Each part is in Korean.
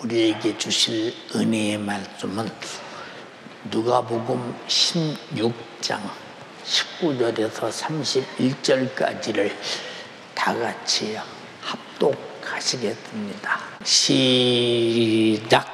우리에게 주실 은혜의 말씀은 누가복음 16장 19절에서 31절까지를 다 같이 합독하시겠습니다. 시작.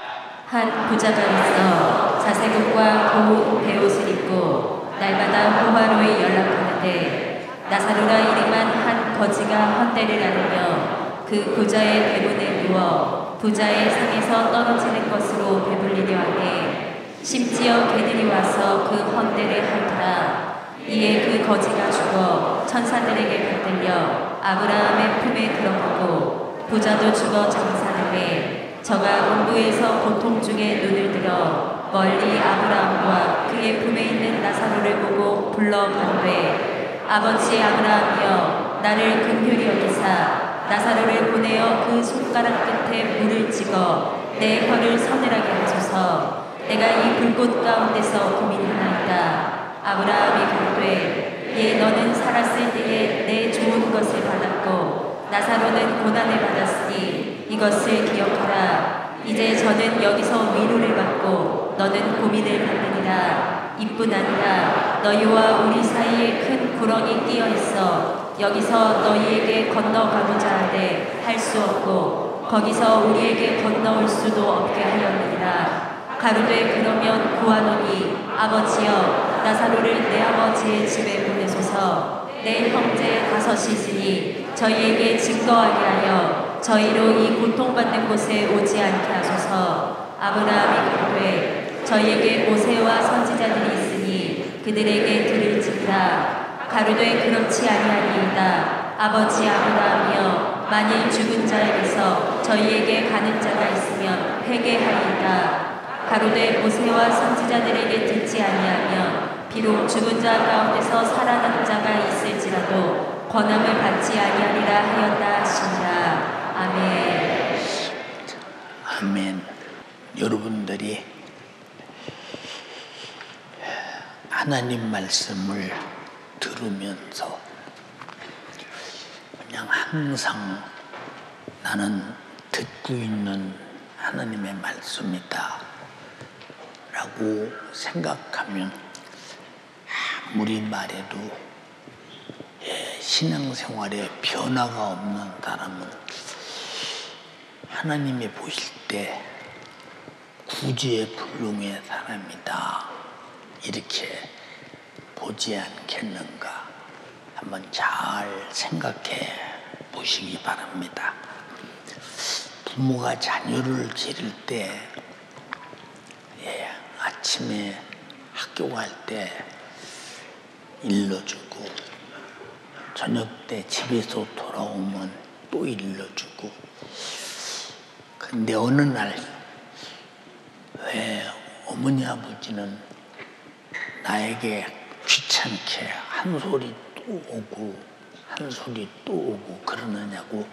한 부자가 있어 자색옷과 고운 베옷을 입고 날마다 호화로이 연락하는데 나사로라 이름한 한 거지가 헌때를 안으며 그 부자의 배분에 누워 부자의 상에서 떨어지는 것으로 배불리려 하네. 심지어 개들이 와서 그 헌때를 핥더라. 이에 그 거지가 죽어 천사들에게 받들려 아브라함의 품에 들어가고 부자도 죽어 장사되매 저가 음부에서 고통 중에 눈을 들어 멀리 아브라함과 그의 품에 있는 나사로를 보고 불러 가로되 아버지 아브라함이여 나를 긍휼히 여기사 나사로를 보내어 그 손가락 끝에 물을 찍어 내 혀를 서늘하게 하소서. 내가 이 불꽃 가운데서 고민하나이다. 아브라함이 가로되 예 너는 살았을 때에 내 좋은 것을 받았고 나사로는 고난을 받았으니 이것을 기억하라. 이제 저는 여기서 위로를 받고 너는 고민을 받느니라. 이뿐 아니라 너희와 우리 사이에 큰 구렁이 끼어 있어 여기서 너희에게 건너가고자 하되 할 수 없고 거기서 우리에게 건너올 수도 없게 하였느니라. 가로되 그러면 구하노니 아버지여 나사로를 내 아버지의 집에 보내소서. 내 형제 5이 있으니 저희에게 증거하게 하여 저희로 이 고통받는 곳에 오지 않게 하소서. 아브라함이 가로되 저희에게 모세와 선지자들이 있으니 그들에게 들을지니라. 가로되 그렇지 아니하니이다. 아버지 아브라함이여 만일 죽은 자에게서 저희에게 가는 자가 있으면 회개하리이다. 가로되 모세와 선지자들에게 듣지 아니하면 비록 죽은 자 가운데서 살아난 자가 있을지라도 권함을 받지 아니하리라 하였다 하시니라. 아멘. 아멘. 여러분들이 하나님 말씀을 들으면서 그냥 항상 나는 듣고 있는 하나님의 말씀이다 라고 생각하면 아무리 말해도 신앙생활에 변화가 없는 사람은 하나님이 보실 때 구주의 불능의 사람이다 이렇게 보지 않겠는가 한번 잘 생각해 보시기 바랍니다. 부모가 자녀를 기를 때 아침에 학교 갈 때 일러주고 저녁 때 집에서 돌아오면 또 일러주고 근데 어느 날 왜 어머니 아버지는 나에게 귀찮게 한 소리 또 오고 한 소리 또 오고 그러느냐고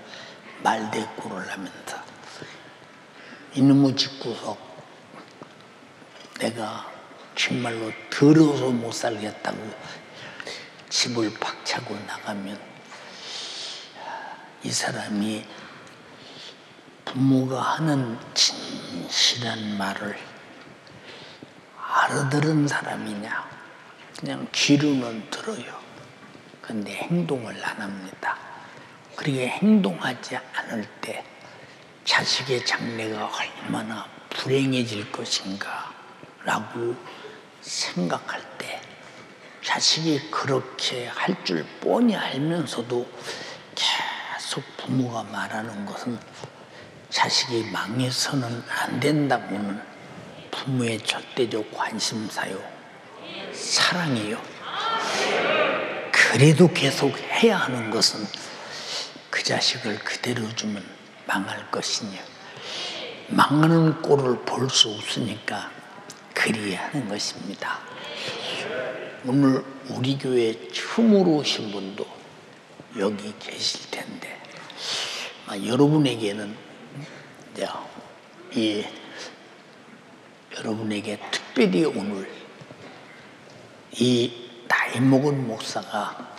말대꾸를 하면서 이놈의 집구석 내가 정말로 더러워서 못 살겠다고 집을 박차고 나가면 이 사람이 부모가 하는 진실한 말을 알아들은 사람이냐 그냥 귀로는 들어요. 근데 행동을 안 합니다. 그렇게 행동하지 않을 때 자식의 장래가 얼마나 불행해질 것인가 라고 생각할 때 자식이 그렇게 할 줄 뻔히 알면서도 계속 부모가 말하는 것은 자식이 망해서는 안 된다고는 부모의 절대적 관심사요 사랑이요. 그래도 계속 해야 하는 것은 그 자식을 그대로 두면 망할 것이냐 망하는 꼴을 볼 수 없으니까 그리 하는 것입니다. 오늘 우리 교회에 처음으로 오신 분도 여기 계실 텐데 여러분에게는 여러분에게 특별히 오늘 이 나이 먹은 목사가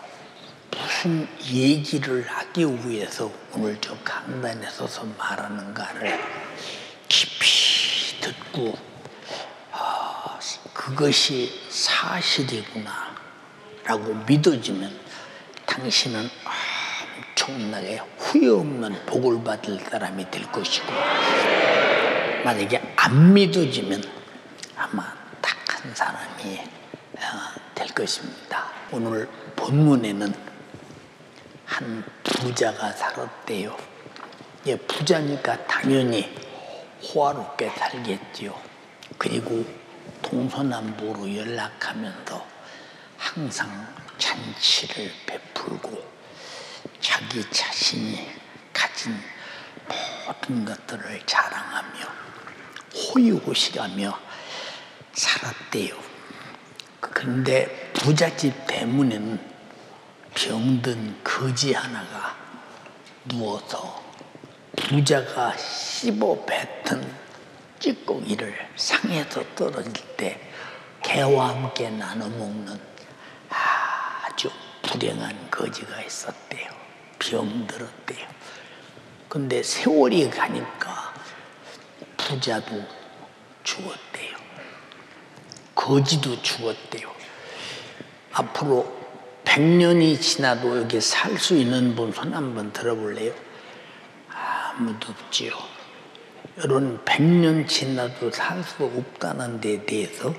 무슨 얘기를 하기 위해서 오늘 저 강단에 서서 말하는가를 깊이 듣고 그것이 사실이구나 라고 믿어지면 당신은 엄청나게 후회 없는 복을 받을 사람이 될 것이고, 만약에 안 믿어지면 아마 tak한 사람이 될 것입니다. 오늘 본문에는 한 부자가 살았대요. 예, 부자니까 당연히 호화롭게 살겠지요. 그리고 동서남북으로 연락하면서 항상 잔치를 베풀고 자기 자신이 가진 모든 것들을 자랑하며 호의호식하며 살았대요. 그런데 부잣집 대문에는 병든 거지 하나가 누워서 부자가 씹어 뱉은 찌꺼기를 상에서 떨어질 때 개와 함께 나눠 먹는 아주 불행한 거지가 있었대요. 병들었대요. 근데 세월이 가니까 부자도 죽었대요. 거지도 죽었대요. 앞으로 100년이 지나도 여기 살 수 있는 분 손 한번 들어볼래요? 아무도 없지요. 여러분 100년 지나도 살 수 없다는 데 대해서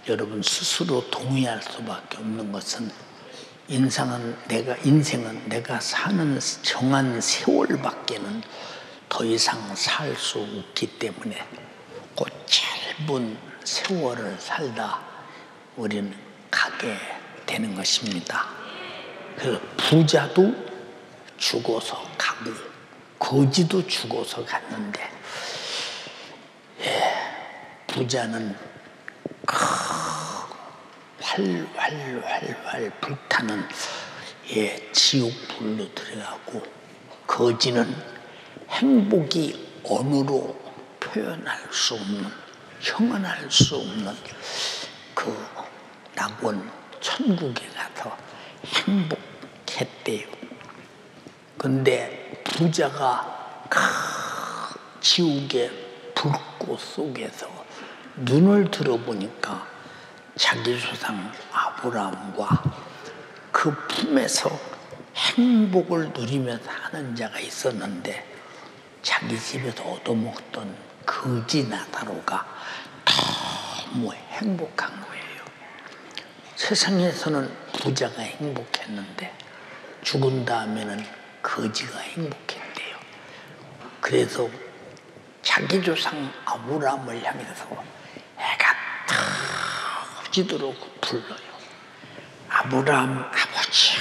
여러분 스스로 동의할 수밖에 없는 것은 인생은 내가 사는 정한 세월밖에는 더 이상 살 수 없기 때문에 그 짧은 세월을 살다 우리는 가게 되는 것입니다. 그래서 부자도 죽어서 가고 거지도 죽어서 갔는데, 부자는 활활 불타는 지옥불로 들어가고, 거지는 행복이 언어로 표현할 수 없는, 형언할 수 없는 그 낙원 천국에 가서 행복했대요. 근데 부자가 지옥의 불꽃 속에서 눈을 들어보니까 자기 조상 아브라함과 그 품에서 행복을 누리며 사는 자가 있었는데, 자기 집에서 얻어먹던 거지 나사로가 너무 행복한 거예요. 세상에서는 부자가 행복했는데 죽은 다음에는 거지가 행복했대요. 그래서 자기 조상 아브라함을 향해서 애가 터지도록 불러요. 아브라함 아버지,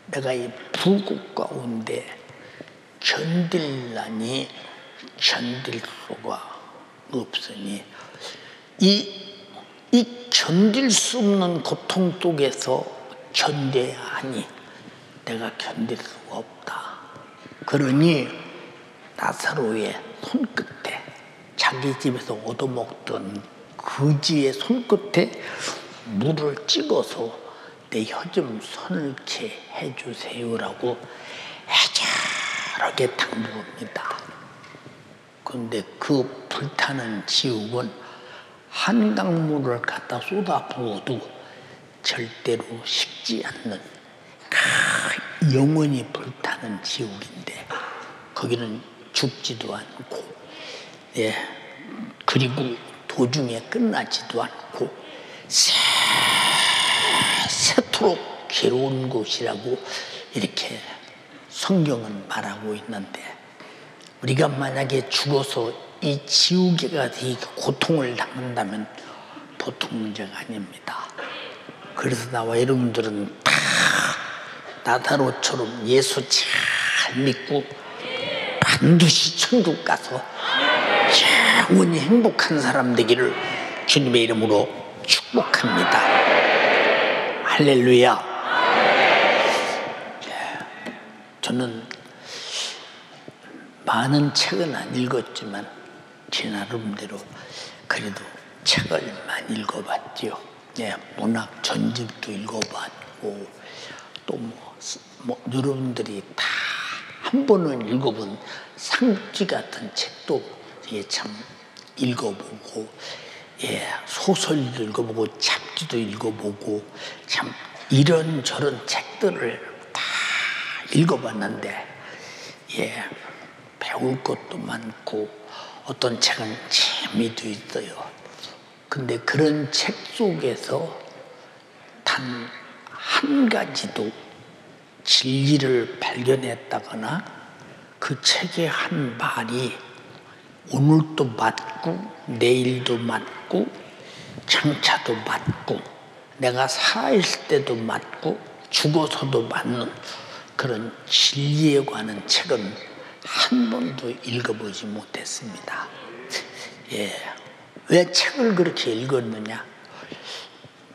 내가 이 불꽃 가운데 견딜라니 견딜 수가 없으니 이 견딜 수 없는 고통 속에서 견뎌야 하니 내가 견딜 수가 없다. 그러니 나사로의 손끝에, 자기 집에서 얻어먹던 거지의 손끝에 물을 찍어서 내 혀 좀 서늘케 해주세요라고 애절하게 당부합니다. 그런데 그 불타는 지옥은 한강물을 갖다 쏟아 부어도 절대로 식지 않는 영원히 불타는 지옥인데, 거기는 죽지도 않고, 그리고 도중에 끝나지도 않고 세토록 괴로운 곳이라고 이렇게 성경은 말하고 있는데, 우리가 만약에 죽어서 이 지옥에 가서 이 고통을 당한다면 보통 문제가 아닙니다. 그래서 나와 여러분들은 다 나사로처럼 예수 잘 믿고 반드시 천국 가서 영원히 행복한 사람 되기를 주님의 이름으로 축복합니다. 할렐루야. 저는 많은 책은 안 읽었지만 제 나름대로 그래도 책을 많이 읽어봤죠. 문학 전집도 읽어봤고, 또 여러분들이 다 한 번은 읽어본 상지 같은 책도 참 읽어보고, 소설도 읽어보고 잡지도 읽어보고 참 이런저런 책들을 다 읽어봤는데 배울 것도 많고 어떤 책은 재미도 있어요. 근데 그런 책 속에서 단 한 가지도 진리를 발견했다거나 그 책의 한 말이 오늘도 맞고 내일도 맞고 장차도 맞고 내가 살아있을 때도 맞고 죽어서도 맞는 그런 진리에 관한 책은 한 번도 읽어보지 못했습니다. 왜 책을 그렇게 읽었느냐?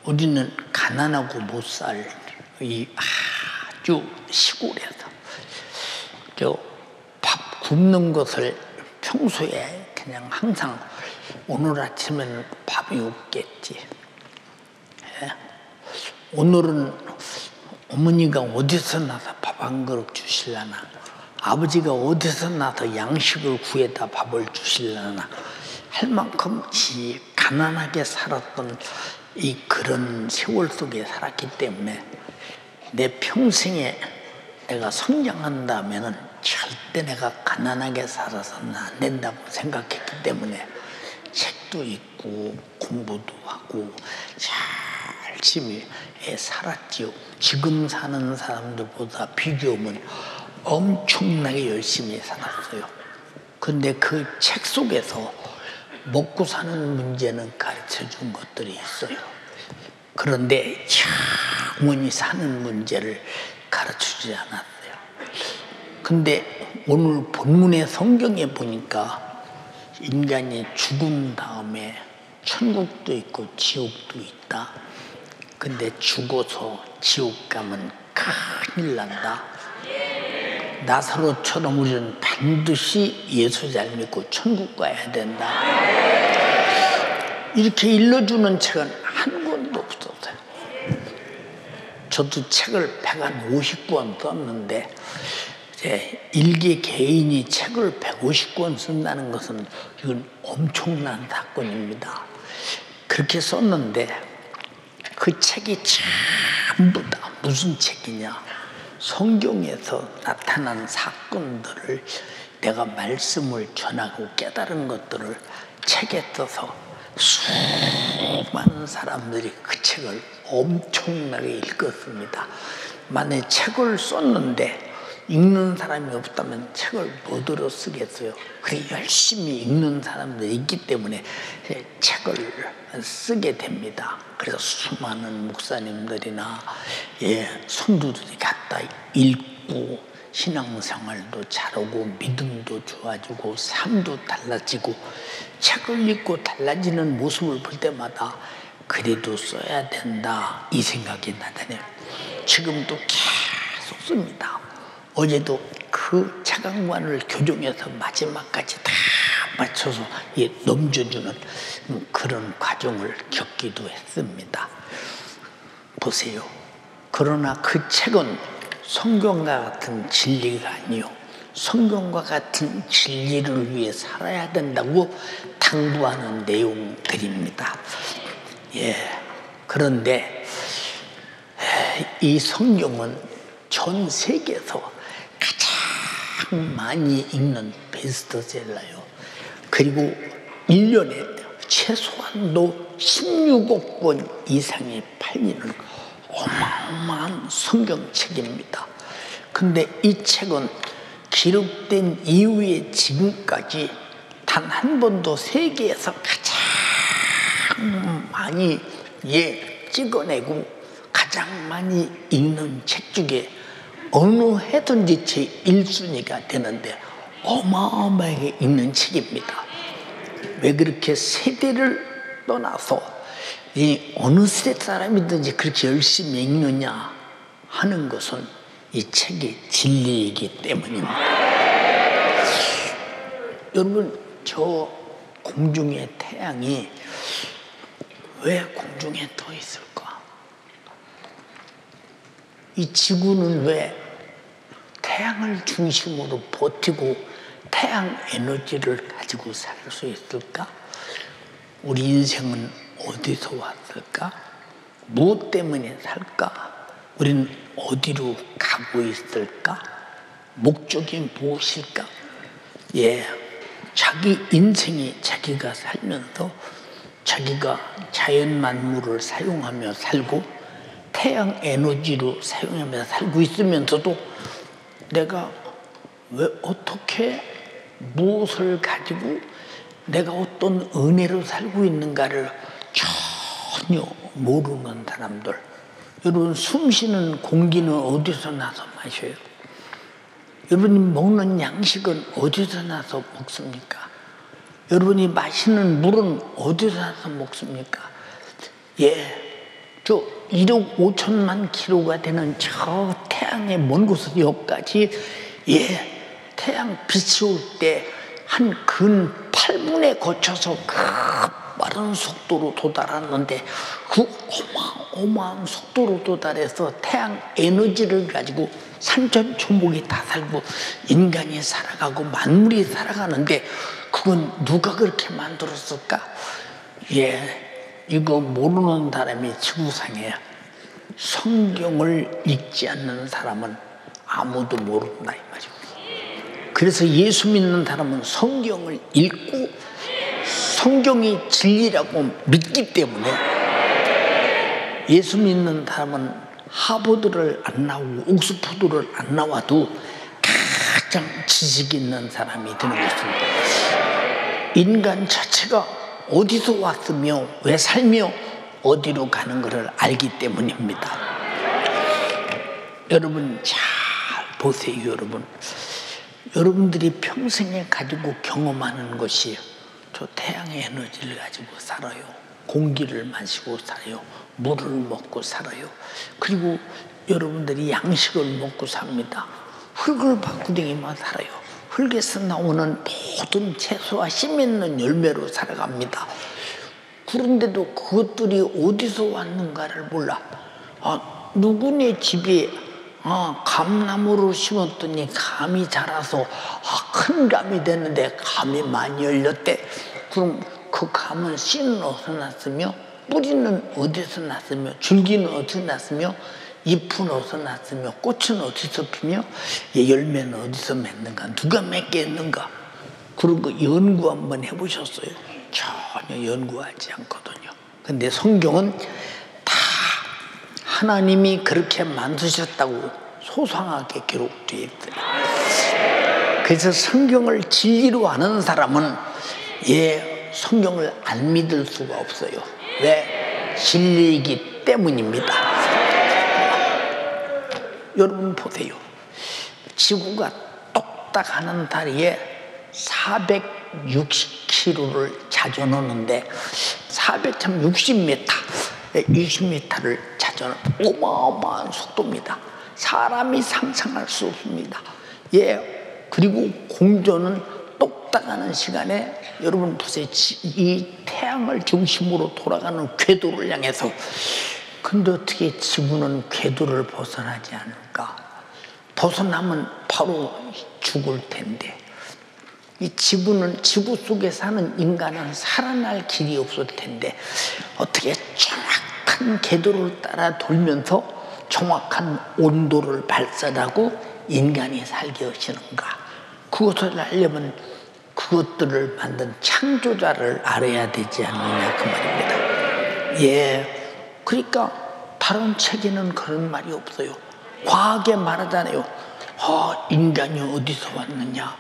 우리는 가난하고 못 살 이 아주 시골에서 밥 굽는 것을 평소에 그냥 항상 오늘 아침에는 밥이 없겠지. 오늘은 어머니가 어디서 나서 밥 한 그릇 주실라나, 아버지가 어디서 나서 양식을 구해다 밥을 주실라나 할 만큼 가난하게 살았던 이 그런 세월 속에 살았기 때문에 내 평생에 내가 성장한다면은 절대 내가 가난하게 살아서는 안 된다고 생각했기 때문에 책도 읽고 공부도 하고 열심히 살았지요. 지금 사는 사람들보다 비교하면 엄청나게 열심히 살았어요. 근데 그 책 속에서 먹고 사는 문제는 가르쳐 준 것들이 있어요. 그런데 영원히 사는 문제를 가르쳐 주지 않았어요. 근데 오늘 본문의 성경에 보니까 인간이 죽은 다음에 천국도 있고 지옥도 있다. 근데 죽어서 지옥 가면 큰일 난다. 나사로처럼 우리는 반드시 예수 잘 믿고 천국 가야 된다. 이렇게 일러주는 책은 한 권도 없었어요. 저도 책을 150권 썼는데 일개 개인이 책을 150권 쓴다는 것은 이건 엄청난 사건입니다. 그렇게 썼는데 그 책이 전부 다 무슨 책이냐? 성경에서 나타난 사건들을 내가 말씀을 전하고 깨달은 것들을 책에 써서 수많은 사람들이 그 책을 엄청나게 읽었습니다. 만약에 책을 썼는데 읽는 사람이 없다면 책을 뭐들어 쓰겠어요? 그래 열심히 읽는 사람들이 있기 때문에 책을 쓰게 됩니다. 그래서 수많은 목사님들이나 성도들이 갖다 읽고 신앙생활도 잘하고 믿음도 좋아지고 삶도 달라지고 책을 읽고 달라지는 모습을 볼 때마다 그래도 써야 된다 이 생각이 나다네요. 지금도 계속 씁니다. 어제도 그 차강관을 교정해서 마지막까지 다 맞춰서 넘겨주는 그런 과정을 겪기도 했습니다. 보세요. 그러나 그 책은 성경과 같은 진리가 아니요. 성경과 같은 진리를 위해 살아야 된다고 당부하는 내용들입니다. 그런데 이 성경은 전 세계에서 가장 많이 읽는 베스트셀러요. 그리고 1년에 최소한도 16억 권 이상이 팔리는 어마어마한 성경책입니다. 근데 이 책은 기록된 이후에 지금까지 단 한 번도 세계에서 가장 많이 찍어내고 가장 많이 읽는 책 중에 어느 해든지 제 1순위가 되는데 어마어마하게 읽는 책입니다. 왜 그렇게 세대를 떠나서 이 어느 세대 사람이든지 그렇게 열심히 읽느냐 하는 것은 이 책의 진리이기 때문입니다. 여러분, 저 공중의 태양이 왜 공중에 떠 있을까? 이 지구는 왜 태양을 중심으로 버티고 태양 에너지를 가지고 살 수 있을까? 우리 인생은 어디서 왔을까? 무엇 때문에 살까? 우리는 어디로 가고 있을까? 목적이 무엇일까? 자기 인생이 자기가 살면서 자기가 자연 만물을 사용하며 살고 태양 에너지로 사용하며 살고 있으면서도 내가 왜 어떻게 무엇을 가지고 내가 어떤 은혜로 살고 있는가를 전혀 모르는 사람들. 여러분, 숨 쉬는 공기는 어디서 나서 마셔요? 여러분이 먹는 양식은 어디서 나서 먹습니까? 여러분이 마시는 물은 어디서 나서 먹습니까? 저 1억 5천만 킬로가 되는 저 태양의 먼 곳에서 여기까지 태양 빛이 올 때 한 근 8분에 거쳐서 그 빠른 속도로 도달하는데 그 어마어마한 속도로 도달해서 태양 에너지를 가지고 산천초목이 다 살고 인간이 살아가고 만물이 살아가는데 그건 누가 그렇게 만들었을까? 이거 모르는 사람이 지구상에 성경을 읽지 않는 사람은 아무도 모른다 이 말입니다. 그래서 예수 믿는 사람은 성경을 읽고 성경이 진리라고 믿기 때문에 예수 믿는 사람은 하버드를 안 나오고 옥스퍼드를 안 나와도 가장 지식 있는 사람이 되는 것입니다. 인간 자체가 어디서 왔으며 왜 살며 어디로 가는 것을 알기 때문입니다. 여러분 잘 보세요. 여러분들이 평생에 가지고 경험하는 것이 저 태양의 에너지를 가지고 살아요. 공기를 마시고 살아요. 물을 먹고 살아요. 그리고 여러분들이 양식을 먹고 삽니다. 흙을 바꾸댕이만 살아요. 흙에서 나오는 모든 채소와 씨 맺는 열매로 살아갑니다. 그런데도 그것들이 어디서 왔는가를 몰라. 누구네 집에 감나무를 심었더니 감이 자라서 큰 감이 되는데 감이 많이 열렸대. 그럼 그 감은 씨는 어디서 났으며 뿌리는 어디서 났으며 줄기는 어디서 났으며 잎은 어디서 났으며 꽃은 어디서 피며 열매는 어디서 맺는가? 누가 맺게 했는가? 그런 거 연구 한번 해보셨어요? 전혀 연구하지 않거든요. 근데 성경은 다 하나님이 그렇게 만드셨다고 소상하게 기록되어 있더라고요. 그래서 성경을 진리로 아는 사람은 성경을 안 믿을 수가 없어요. 왜? 진리이기 때문입니다. 여러분 보세요. 지구가 똑딱하는 다리에 460km를 자전 하는데 460m, 20m를 자전 어마어마한 속도입니다. 사람이 상상할 수 없습니다. 그리고 공전은 똑딱하는 시간에 여러분 보세요. 이 태양을 중심으로 돌아가는 궤도를 향해서. 근데 어떻게 지구는 궤도를 벗어나지 않을까? 벗어나면 바로 죽을 텐데. 이 지구 속에 사는 인간은 살아날 길이 없을 텐데 어떻게 정확한 궤도를 따라 돌면서 정확한 온도를 발산하고 인간이 살게 하시는가? 그것을 알려면 그것들을 만든 창조자를 알아야 되지 않느냐 그 말입니다. 그러니까 다른 책에는 그런 말이 없어요. 과학에 말하잖아요. 인간이 어디서 왔느냐?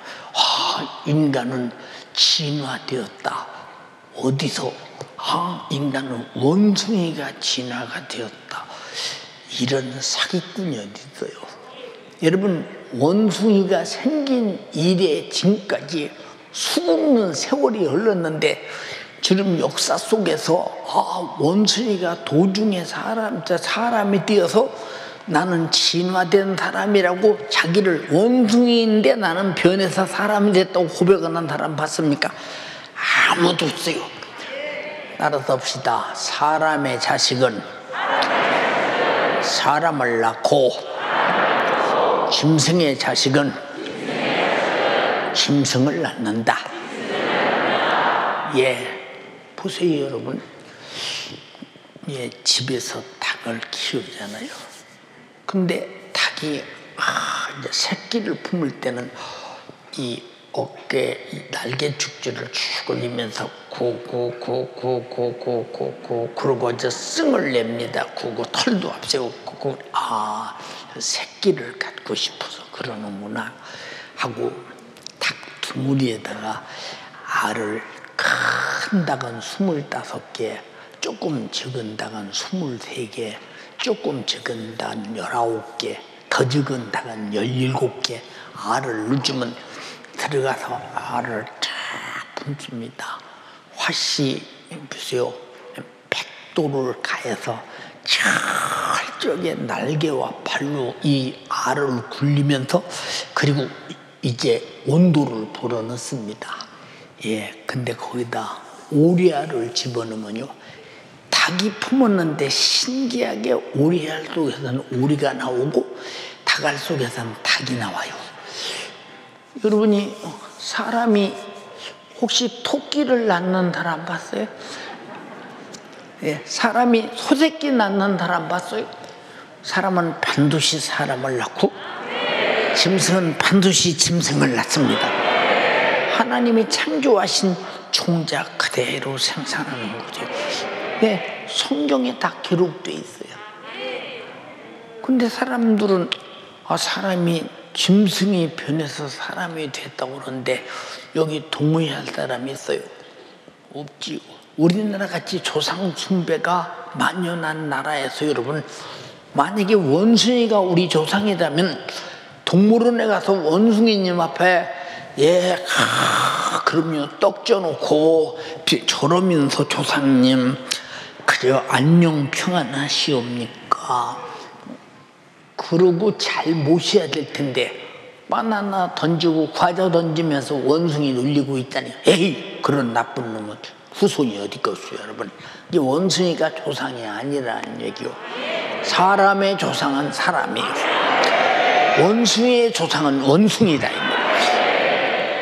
인간은 진화되었다. 어디서? 인간은 원숭이가 진화가 되었다. 이런 사기꾼이 어디 있어요? 여러분, 원숭이가 생긴 이래 지금까지 수없는 세월이 흘렀는데 지금 역사 속에서 원숭이가 도중에 사람이 되어서 나는 진화된 사람이라고 자기를 원숭이인데 나는 변해서 사람이 됐다고 고백하는 사람 봤습니까? 아무도 없어요. 따라서 봅시다. 사람의 자식은 사람을 낳고 짐승의 자식은 짐승을 낳는다. 보세요 여러분. 집에서 닭을 키우잖아요. 근데 닭이 이제 새끼를 품을 때는 이 어깨, 이 날개 축지를 쭉 올리면서 구구구구구구구구 그러고 이제 승을 냅니다. 구구 털도 앞세우고 새끼를 갖고 싶어서 그러는구나 하고 닭 두무리에다가 알을 큰 닭은 25개, 조금 적은 닭은 23개, 조금 적은 닭은 19개, 더 적은 닭은 17개 알을 넣어주면 들어가서 알을 쫙 품습니다. 화씨 보세요. 백도를 가해서 철저하게 날개와 발로 이 알을 굴리면서 그리고 이제 온도를 불어넣습니다. 근데 거기다 오리알을 집어넣으면요, 닭이 품었는데 신기하게 오리알 속에서는 오리가 나오고 닭알 속에서는 닭이 나와요. 여러분이 사람이 혹시 토끼를 낳는 사람 봤어요? 사람이 소새끼 낳는 사람 봤어요? 사람은 반드시 사람을 낳고 짐승은 반드시 짐승을 낳습니다. 하나님이 창조하신 종자 그대로 생산하는 거죠. 성경에 다 기록되어 있어요. 근데 사람들은 사람이 짐승이 변해서 사람이 됐다고 그러는데 여기 동의할 사람이 있어요? 없지요. 우리나라 같이 조상 숭배가 만연한 나라에서 여러분, 만약에 원숭이가 우리 조상이라면 동물원에 가서 원숭이님 앞에 그럼요 떡 쪄놓고 저러면서 조상님 그저 안녕 평안하시옵니까? 그러고 잘 모셔야 될 텐데 바나나 던지고 과자 던지면서 원숭이 놀리고 있다니, 에이 그런 나쁜 놈은 후손이 어디 있겠어요 여러분. 이게 원숭이가 조상이 아니라는 얘기요. 사람의 조상은 사람이에요. 원숭이의 조상은 원숭이다.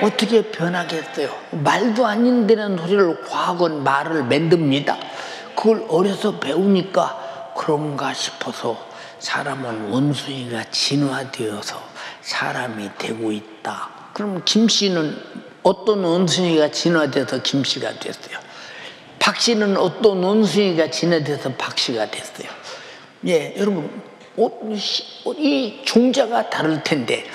어떻게 변하겠어요? 말도 안 되는 소리를 과학은 말을 만듭니다. 그걸 어려서 배우니까 그런가 싶어서 사람은 원숭이가 진화되어서 사람이 되고 있다. 그럼 김씨는 어떤 원숭이가 진화돼서 김씨가 됐어요? 박씨는 어떤 원숭이가 진화돼서 박씨가 됐어요? 여러분 이 종자가 다를 텐데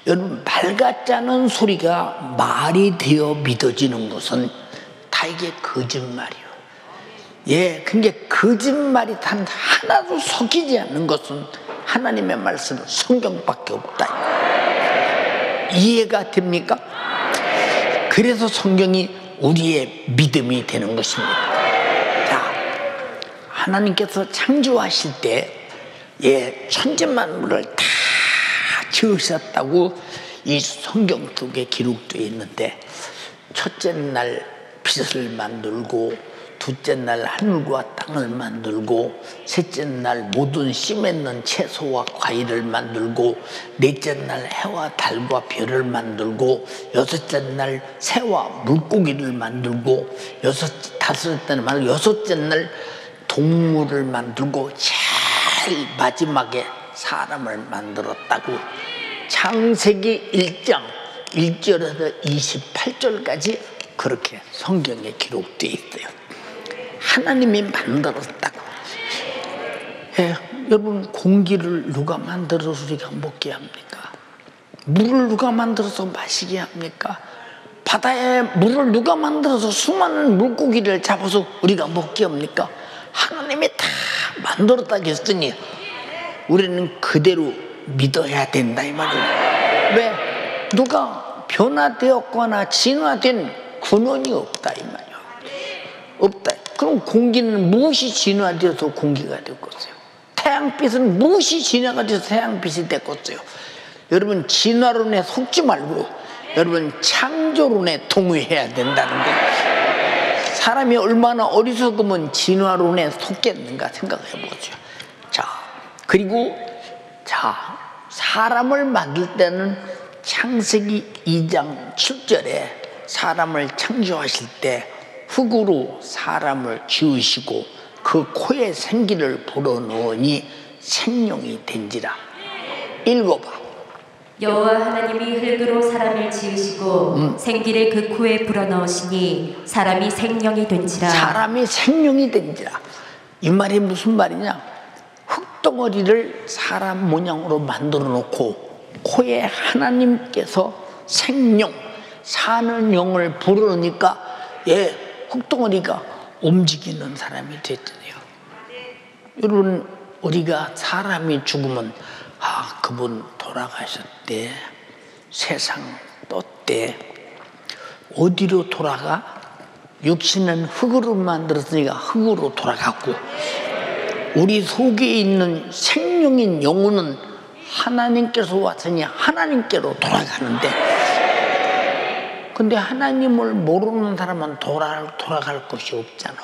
여러분 말 같지 않은 소리가 말이 되어 믿어지는 것은 다 이게 거짓말이에요. 근데 거짓말이 단 하나도 섞이지 않는 것은 하나님의 말씀은 성경밖에 없다. 이해가 됩니까? 그래서 성경이 우리의 믿음이 되는 것입니다. 자, 하나님께서 창조하실 때 천지만물을 다 지으셨다고 이 성경 속에 기록되어 있는데, 첫째 날 빛을 만들고 둘째 날 하늘과 땅을 만들고 셋째 날 모든 씨 맺는 채소와 과일을 만들고 넷째 날 해와 달과 별을 만들고 여섯째 날 새와 물고기를 만들고 다섯째 날 여섯째 날 동물을 만들고 제일 마지막에 사람을 만들었다고 창세기 1장 1절에서 28절까지 그렇게 성경에 기록되어 있어요. 하나님이 만들었다고. 여러분 공기를 누가 만들어서 우리가 먹게 합니까? 물을 누가 만들어서 마시게 합니까? 바다에 물을 누가 만들어서 수많은 물고기를 잡아서 우리가 먹게 합니까? 하나님이 다 만들었다고 했으니 우리는 그대로 믿어야 된다 이 말이에요. 왜? 누가 변화되었거나 진화된 근원이 없다 이 말이에요. 없다. 그럼 공기는 무엇이 진화되어서 공기가 됐겠어요? 태양빛은 무엇이 진화가 돼서 태양빛이 됐겠어요? 여러분 진화론에 속지 말고 여러분 창조론에 동의해야 된다는 거예요. 사람이 얼마나 어리석으면 진화론에 속겠는가 생각해 보죠. 자, 그리고 사람을 만들 때는 창세기 2장 7절에 사람을 창조하실 때 흙으로 사람을 지으시고 그 코에 생기를 불어넣으니 생명이 된지라. 읽어봐. 여호와 하나님이 흙으로 사람을 지으시고 생기를 그 코에 불어넣으시니 사람이 생명이 된지라. 사람이 생명이 된지라. 이 말이 무슨 말이냐? 흙덩어리를 사람 모양으로 만들어 놓고 코에 하나님께서 생명, 사는 영을 불어넣으니까 흙덩어리가 움직이는 사람이 됐잖아요. 여러분, 우리가 사람이 죽으면 그분 돌아가셨대, 세상 떴대. 어디로 돌아가? 육신은 흙으로 만들었으니까 흙으로 돌아갔고, 우리 속에 있는 생명인 영혼은 하나님께서 왔으니 하나님께로 돌아가는데, 근데 하나님을 모르는 사람은 돌아갈 것이 없잖아.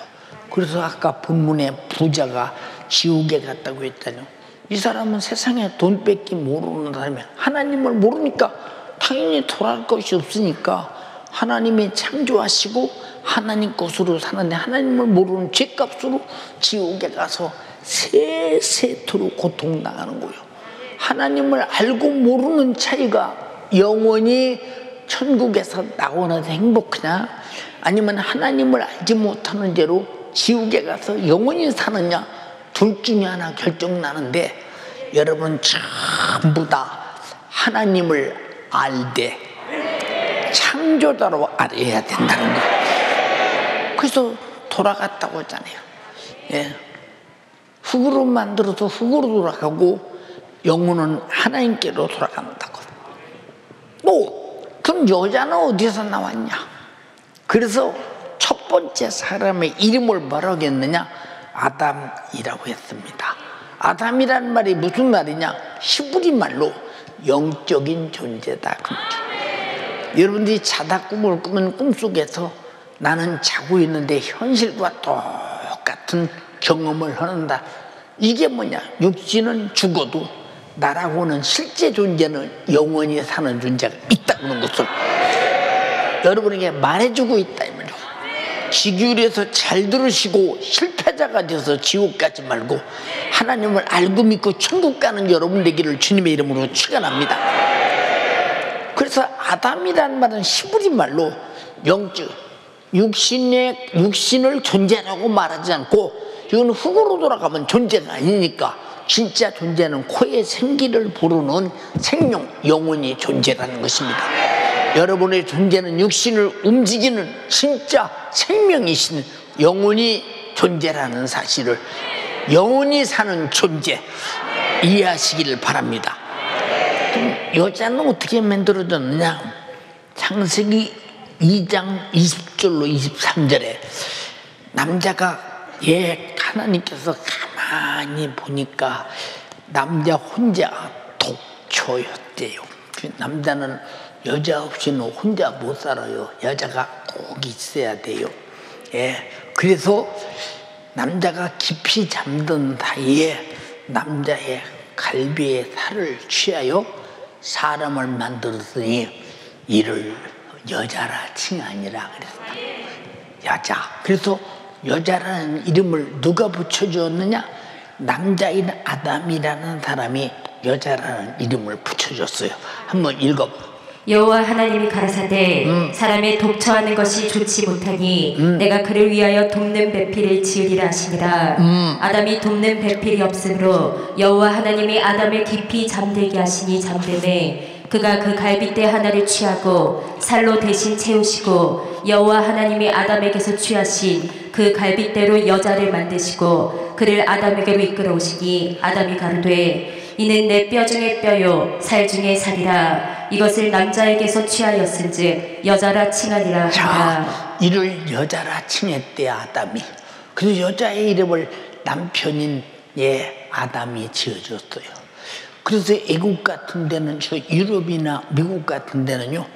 그래서 아까 본문에 부자가 지옥에 갔다고 했잖아요. 이 사람은 세상에 돈 뺏기 모르는 사람이야. 하나님을 모르니까 당연히 돌아갈 것이 없으니까 하나님이 창조하시고 하나님 것으로 사는데 하나님을 모르는 죄값으로 지옥에 가서 세세토록 고통당하는 거예요. 하나님을 알고 모르는 차이가 영원히 천국에서 나오는 행복하냐, 아니면 하나님을 알지 못하는 죄로 지옥에 가서 영원히 사느냐, 둘 중에 하나 결정나는데, 여러분 전부 다 하나님을 알되 창조자로 알아야 된다는 거예요. 그래서 돌아갔다고 하잖아요. 흙으로 만들어서 흙으로 돌아가고 영혼은 하나님께로 돌아간다고. 그럼 여자는 어디서 나왔냐? 그래서 첫 번째 사람의 이름을 뭐라고 했느냐? 아담이라고 했습니다. 아담이라는 말이 무슨 말이냐? 히브리 말로 영적인 존재다. 여러분들이 자다 꿈을 꾸면 꿈속에서 나는 자고 있는데 현실과 똑같은 경험을 하는다. 이게 뭐냐? 육신은 죽어도 나라고는 실제 존재는 영원히 사는 존재가 있다는 것을 여러분에게 말해주고 있다 이 말이에요. 지규에서 잘 들으시고 실패자가 돼서 지옥 가지 말고 하나님을 알고 믿고 천국 가는 여러분 되기를 주님의 이름으로 축원합니다. 그래서 아담이라는 말은 히브리 말로 영적 육신을 존재라고 말하지 않고, 이건 흙으로 돌아가면 존재가 아니니까 진짜 존재는 코에 생기를 불어넣은 생명, 영혼이 존재라는 것입니다. 여러분의 존재는 육신을 움직이는 진짜 생명이신 영혼이 존재라는 사실을, 영혼이 사는 존재 이해하시기를 바랍니다. 그럼 여자는 어떻게 만들어졌느냐? 창세기 2장 20절로 23절에 남자가 하나님께서 가만히 보니까 남자 혼자 독초였대요. 남자는 여자 없이는 혼자 못 살아요. 여자가 꼭 있어야 돼요. 그래서 남자가 깊이 잠든 사이에 남자의 갈비의 살을 취하여 사람을 만들었으니 이를 여자라 칭하니라 그랬다. 여자. 그래서 여자라는 이름을 누가 붙여줬느냐? 남자인 아담이라는 사람이 여자라는 이름을 붙여줬어요. 한번 읽어봐. 여호와 하나님이 가라사대 사람의 독처하는 것이 좋지 못하니 내가 그를 위하여 돕는 배필을 지으리라 하시니라. 아담이 돕는 배필이 없으므로 여호와 하나님이 아담을 깊이 잠들게 하시니 잠들매 그가 그 갈빗대 하나를 취하고 살로 대신 채우시고 여호와 하나님이 아담에게서 취하신 그 갈빗대로 여자를 만드시고 그를 아담에게로 이끌어오시니 아담이 가로되 이는 내 뼈 중에 뼈요 살 중에 살이라. 이것을 남자에게서 취하였은즉 여자라 칭하니라 하니라. 이를 여자라 칭했대 아담이. 그래서 여자의 이름을 남편인 아담이 지어줬어요. 그래서 애국 같은 데는, 저 유럽이나 미국 같은 데는요,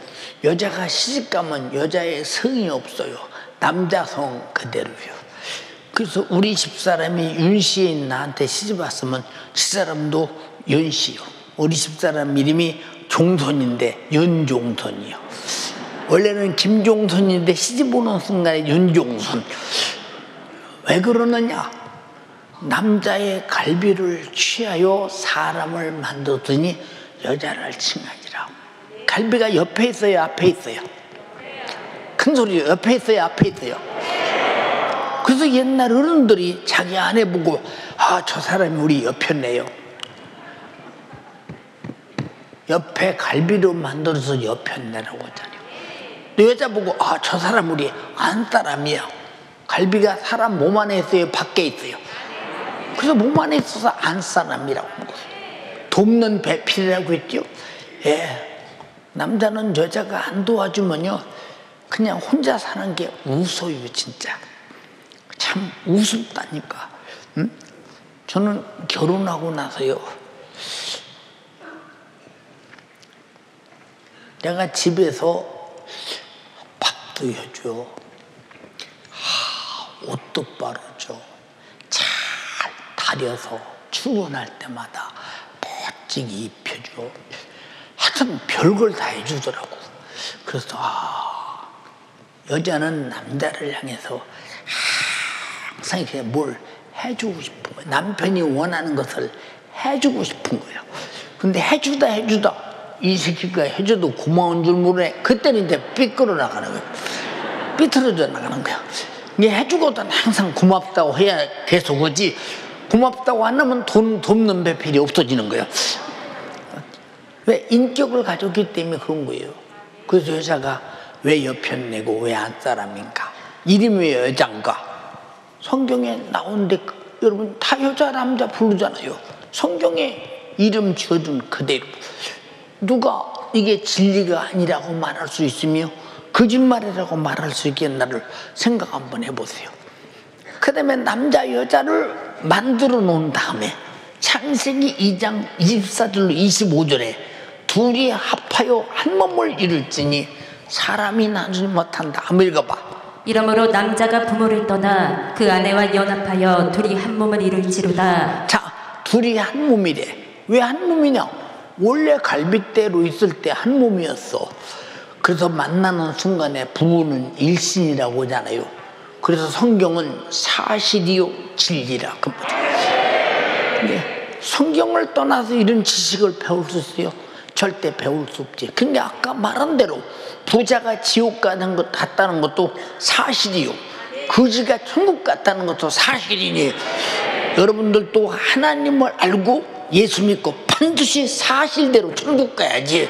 여자가 시집가면 여자의 성이 없어요. 남자 성 그대로요. 그래서 우리 집사람이 윤씨인 나한테 시집 왔으면 집사람도 윤씨요. 우리 집사람 이름이 종손인데 윤종손이요. 원래는 김종손인데 시집 오는 순간에 윤종손. 왜 그러느냐? 남자의 갈비를 취하여 사람을 만들더니 여자를 칭하니라. 갈비가 옆에 있어요, 앞에 있어요? 큰 소리요. 옆에 있어요, 앞에 있어요? 그래서 옛날 어른들이 자기 아내 보고 아, 저 사람이 우리 옆이네요. 옆에 갈비로 만들어서 옆이네라고 하잖아요. 여자 보고 아, 저 사람 우리 안 사람이야. 갈비가 사람 몸 안에 있어요, 밖에 있어요? 그래서 몸 안에 있어서 안 사람이라고 먹었어요. 돕는 배필이라고 했죠. 예, 남자는 여자가 안 도와주면요 그냥 혼자 사는 게 웃어요. 진짜 참 우습다니까. 저는 결혼하고 나서요 내가 집에서 밥도 해줘, 옷도 빨아줘, 잘 다려서 출근할 때마다 멋지게 입혀줘. 하여튼 별걸 다 해주더라고. 그래서 여자는 남자를 향해서 항상 이렇게 뭘 해주고 싶은 거예요. 남편이 원하는 것을 해주고 싶은 거예요. 근데 해주다 이 새끼가 해줘도 고마운 줄 모르네. 그때는 이제 삐끌어 나가는 거예요. 삐뚤어져 나가는 거예요. 이게 해주고도 항상 고맙다고 해야 계속 오지, 고맙다고 안 하면 돕는 배필이 없어지는 거예요. 왜? 인격을 가졌기 때문에 그런 거예요. 그래서 여자가 왜 여편내고 왜 안 사람인가? 이름이 왜 여잔가? 성경에 나오는데 여러분 다 여자 남자 부르잖아요. 성경에 이름 지어준 그대로. 누가 이게 진리가 아니라고 말할 수 있으며 거짓말이라고 말할 수 있겠나를 생각 한번 해보세요. 그 다음에 남자 여자를 만들어 놓은 다음에 창세기 2장 24절로 25절에 둘이 합하여 한 몸을 이룰지니 사람이 나누지 못한다. 한번 읽어봐. 이러므로 남자가 부모를 떠나 그 아내와 연합하여 둘이 한 몸을 이룰지로다. 자, 둘이 한 몸이래. 왜 한 몸이냐? 원래 갈빗대로 있을 때 한 몸이었어. 그래서 만나는 순간에 부부는 일신이라고 하잖아요. 그래서 성경은 사실이요 진리라. 근데 성경을 떠나서 이런 지식을 배울 수 있어요? 절대 배울 수 없지. 근데 아까 말한 대로 부자가 지옥 갔다는 것도 사실이요, 거지가 천국 갔다는 것도 사실이니 여러분들도 하나님을 알고 예수 믿고 반드시 사실대로 천국 가야지,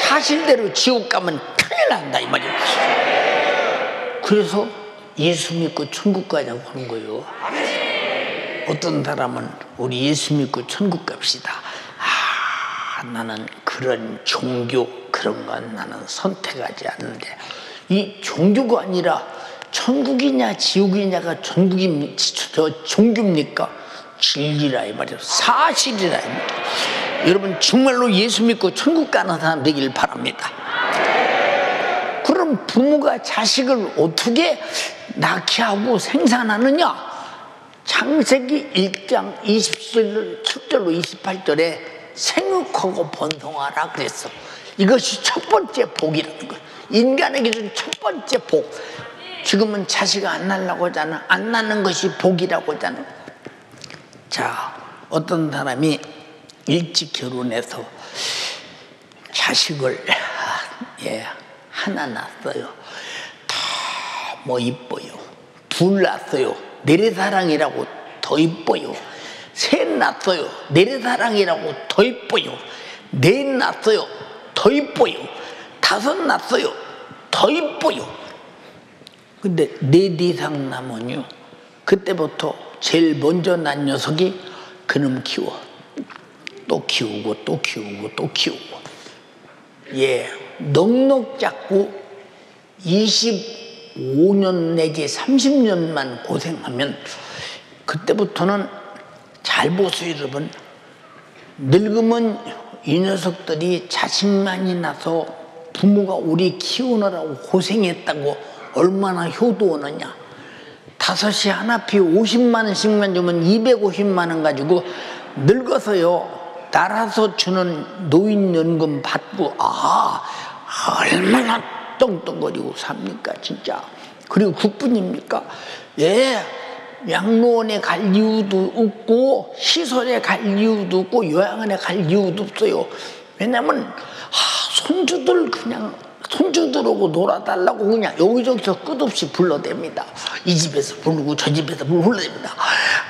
사실대로 지옥 가면 큰일 난다 이 말이에요. 그래서 예수 믿고 천국 가자고 하는 거예요. 어떤 사람은 우리 예수 믿고 천국 갑시다. 나는 그런 종교 그런 건 나는 선택하지 않는데, 이 종교가 아니라 천국이냐 지옥이냐가 종교입니까? 진리라 이 말이에요. 사실이라 이 말이에요. 여러분 정말로 예수 믿고 천국 가는 사람 되길 바랍니다. 그럼 부모가 자식을 어떻게 낳게 하고 생산하느냐? 창세기 1장 27절로 28절에 생육하고 번성하라 그랬어. 이것이 첫 번째 복이라는 거예요. 인간에게는 첫 번째 복. 지금은 자식 안 낳으려고 하잖아. 안 낳는 것이 복이라고 하잖아. 자, 어떤 사람이 일찍 결혼해서 자식을 하나 낳았어요. 더 이뻐요. 둘 낳았어요. 내리사랑이라고 더 이뻐요. 셋 낳았어요. 내리사랑이라고 더 이뻐요. 넷 낳았어요. 더 이뻐요. 다섯 낳았어요. 더 이뻐요. 근데 넷 이상 나면요, 그때부터 제일 먼저 난 녀석이 그놈 키워. 또 키우고 또 키우고 또 키우고. 넉넉 잡고 25년 내지 30년만 고생하면 그때부터는 잘 보세요 여러분. 늙으면 이 녀석들이 자식만이 나서 부모가 우리 키우느라고 고생했다고 얼마나 효도하느냐. 다섯이 하나 피 50만 원씩만 주면 250만 원 가지고 늙어서요 나라서 주는 노인연금 받고 얼마나 떵떵거리고 삽니까 진짜. 그리고 그뿐입니까? 예, 양로원에 갈 이유도 없고 시설에 갈 이유도 없고 요양원에 갈 이유도 없어요. 왜냐면 손주들 그냥 손주들하고 놀아달라고 그냥 여기저기서 끝없이 불러댑니다. 이 집에서 부르고 저 집에서 불러댑니다.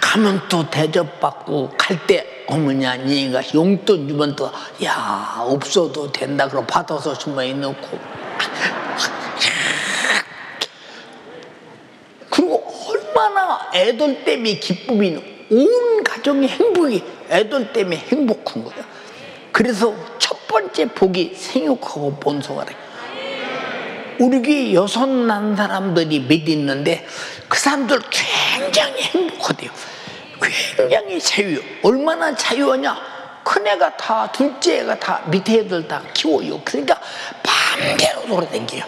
가면 또 대접받고 갈 때 어머니 아니가 용돈 주면 또 야 없어도 된다 그러고 받아서 주머니에 넣고 그리고 얼마나 애들 때문에 기쁨이 온 가정의 행복이 애들 때문에 행복한 거예요. 그래서 첫 번째 복이 생육하고 번성하라. 우리 교회 6 난 사람들이 몇 있는데 그 사람들 굉장히 행복하대요. 굉장히 자유요. 얼마나 자유하냐? 큰애가 다 둘째가 다 밑에 애들 다 키워요. 그러니까 맘대로 돌아다녀요.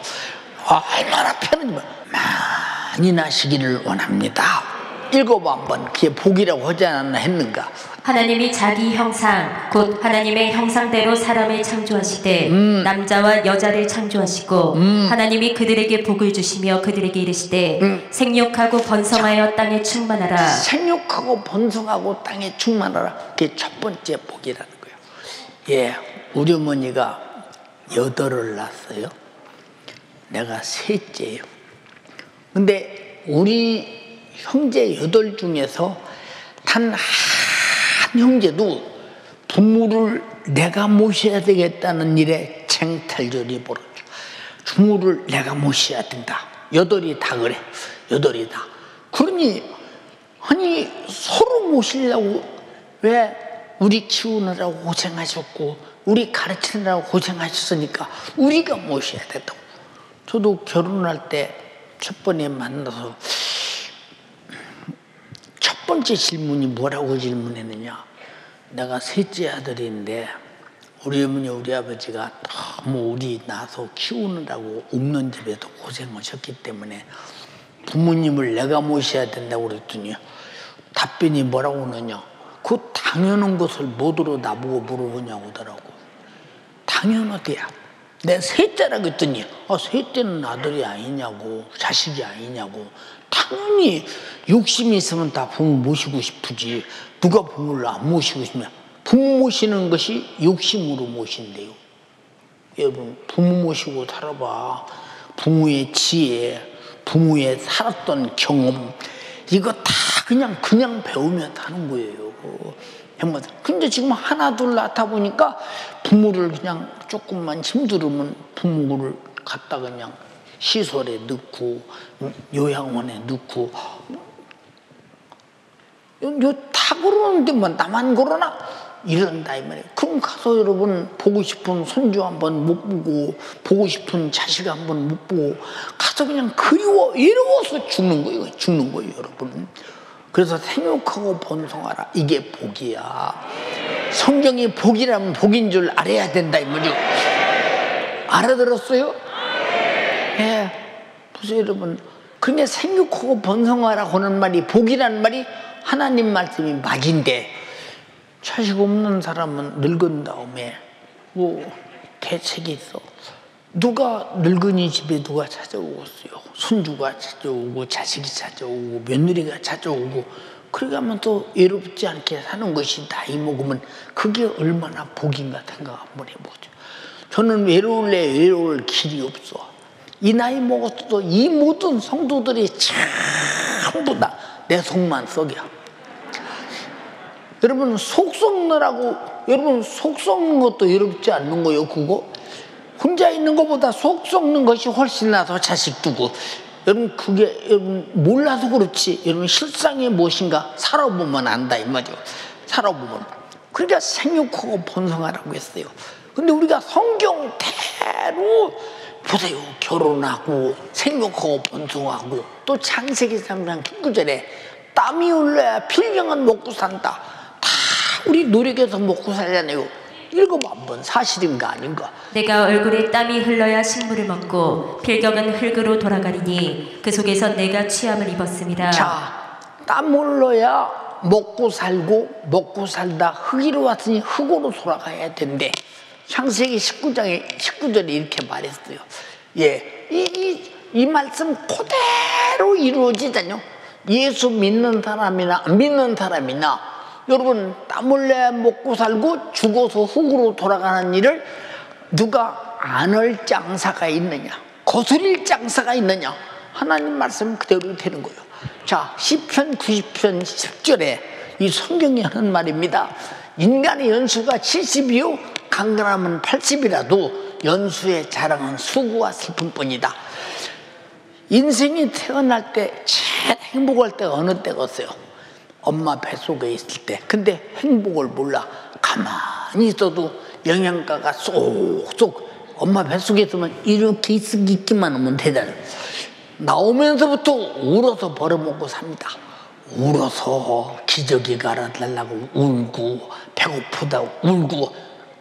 얼마나 편하지만 많이 나시기를 원합니다. 읽어봐 한번. 그게 복이라고 하지 않았나 했는가? 하나님이 자기 형상 곧 하나님의 형상대로 사람을 창조하시되 남자와 여자를 창조하시고 하나님이 그들에게 복을 주시며 그들에게 이르시되 생육하고 번성하여 땅에 충만하라. 생육하고 번성하고 땅에 충만하라. 그게 첫 번째 복이라는 거예요. 예, 우리 어머니가 8을 낳았어요. 내가 셋째예요. 근데 우리 형제 8 중에서 단 한 형제도 부모를 내가 모셔야 되겠다는 일에 쟁탈전이 벌어져. 부모를 내가 모셔야 된다. 8이 다 그래. 8이 다. 그러니 아니 서로 모시려고 왜 우리 키우느라고 고생하셨고 우리 가르치느라고 고생하셨으니까 우리가 모셔야 된다고. 저도 결혼할 때 첫 번에 만나서 첫 번째 질문이 뭐라고 질문했느냐. 내가 셋째 아들인데 우리 어머니 우리 아버지가 너무 우리 낳아서 키우느라고 없는 집에서 고생하셨기 때문에 부모님을 내가 모셔야 된다고 그랬더니 답변이 뭐라고 하느냐. 그 당연한 것을 뭐더러 나보고 물어보냐고 하더라고. 당연하대야. 내 셋째라고 했더니 셋째는 아들이 아니냐고 자식이 아니냐고. 당연히 욕심이 있으면 다 부모 모시고 싶으지. 누가 부모를 안 모시고 싶냐. 부모 모시는 것이 욕심으로 모신대요. 여러분 부모 모시고 살아봐. 부모의 지혜, 부모의 살았던 경험 이거 다 그냥 배우면 하는 거예요. 근데 지금 하나 둘 낳다 보니까 부모를 그냥 조금만 힘들으면 부모를 갖다 그냥 시설에 넣고 요양원에 넣고 다 그러는데 뭐 나만 그러나 이런다 이 말이에요. 그럼 가서 여러분 보고 싶은 손주 한번 못 보고 보고 싶은 자식 한번 못 보고 가서 그냥 외로워서 죽는 거예요 여러분. 그래서 생육하고 번성하라. 이게 복이야. 성경이 복이라면 복인 줄 알아야 된다 이 말이에요. 알아들었어요? 예. 보세요 여러분. 그게 생육하고 번성하라고 하는 말이 복이라는 말이 하나님 말씀이 맞인데 자식 없는 사람은 늙은 다음에 뭐 대책이 있어. 누가 늙은이 집에 누가 찾아오겠어요. 손주가 찾아오고 자식이 찾아오고 며느리가 찾아오고 그러게 하면 또 외롭지 않게 사는 것이 나이 먹으면 그게 얼마나 복인가 생각 한번 해보죠. 저는 외로울 길이 없어. 이 나이 먹었어도 이 모든 성도들이 전부 다 내 속만 썩여. 여러분 속 썩느라고 여러분 속 썩는 것도 외롭지 않는 거예요. 그거 혼자 있는 것보다 속 썩는 것이 훨씬 나서 자식 두고 여러분 그게 여러분 몰라서 그렇지 여러분 실상이 무엇인가 살아보면 안다 이 말이죠. 살아보면. 그러니까 생육하고 번성하라고 했어요. 근데 우리가 성경대로 보세요. 결혼하고 생육하고 번성하고 또 창세기 3장 19절에 땀이 흘러야 필경은 먹고 산다. 다 우리 노력해서 먹고 살잖아요. 읽어봐 한번. 사실인가 아닌가. 내가 얼굴에 땀이 흘러야 식물을 먹고 필경은 흙으로 돌아가리니 그 속에서 내가 취함을 입었습니다. 자, 땀 흘러야 먹고 살다 흙으로 왔으니 흙으로 돌아가야 된대. 창세기 19절에 이렇게 말했어요. 예, 이 말씀 그대로 이루어지잖아요. 예수 믿는 사람이나 안 믿는 사람이나 여러분 땀 흘려 먹고 살고 죽어서 흙으로 돌아가는 일을 누가 안 할 장사가 있느냐, 거스릴 장사가 있느냐. 하나님 말씀 그대로 되는 거예요. 자, 시편 90편 10절에 이 성경이 하는 말입니다. 인간의 연수가 70이요 강건하면 80이라도 연수의 자랑은 수고와 슬픔뿐이다. 인생이 태어날 때 제일 행복할 때가 어느 때겠어요? 엄마 뱃속에 있을 때. 근데 행복을 몰라. 가만히 있어도 영양가가 쏙쏙 엄마 뱃속에 있으면 이렇게 있기만 하면 되잖아요. 나오면서부터 울어서 벌어먹고 삽니다. 울어서 기저귀가 알아달라고 울고 배고프다고 울고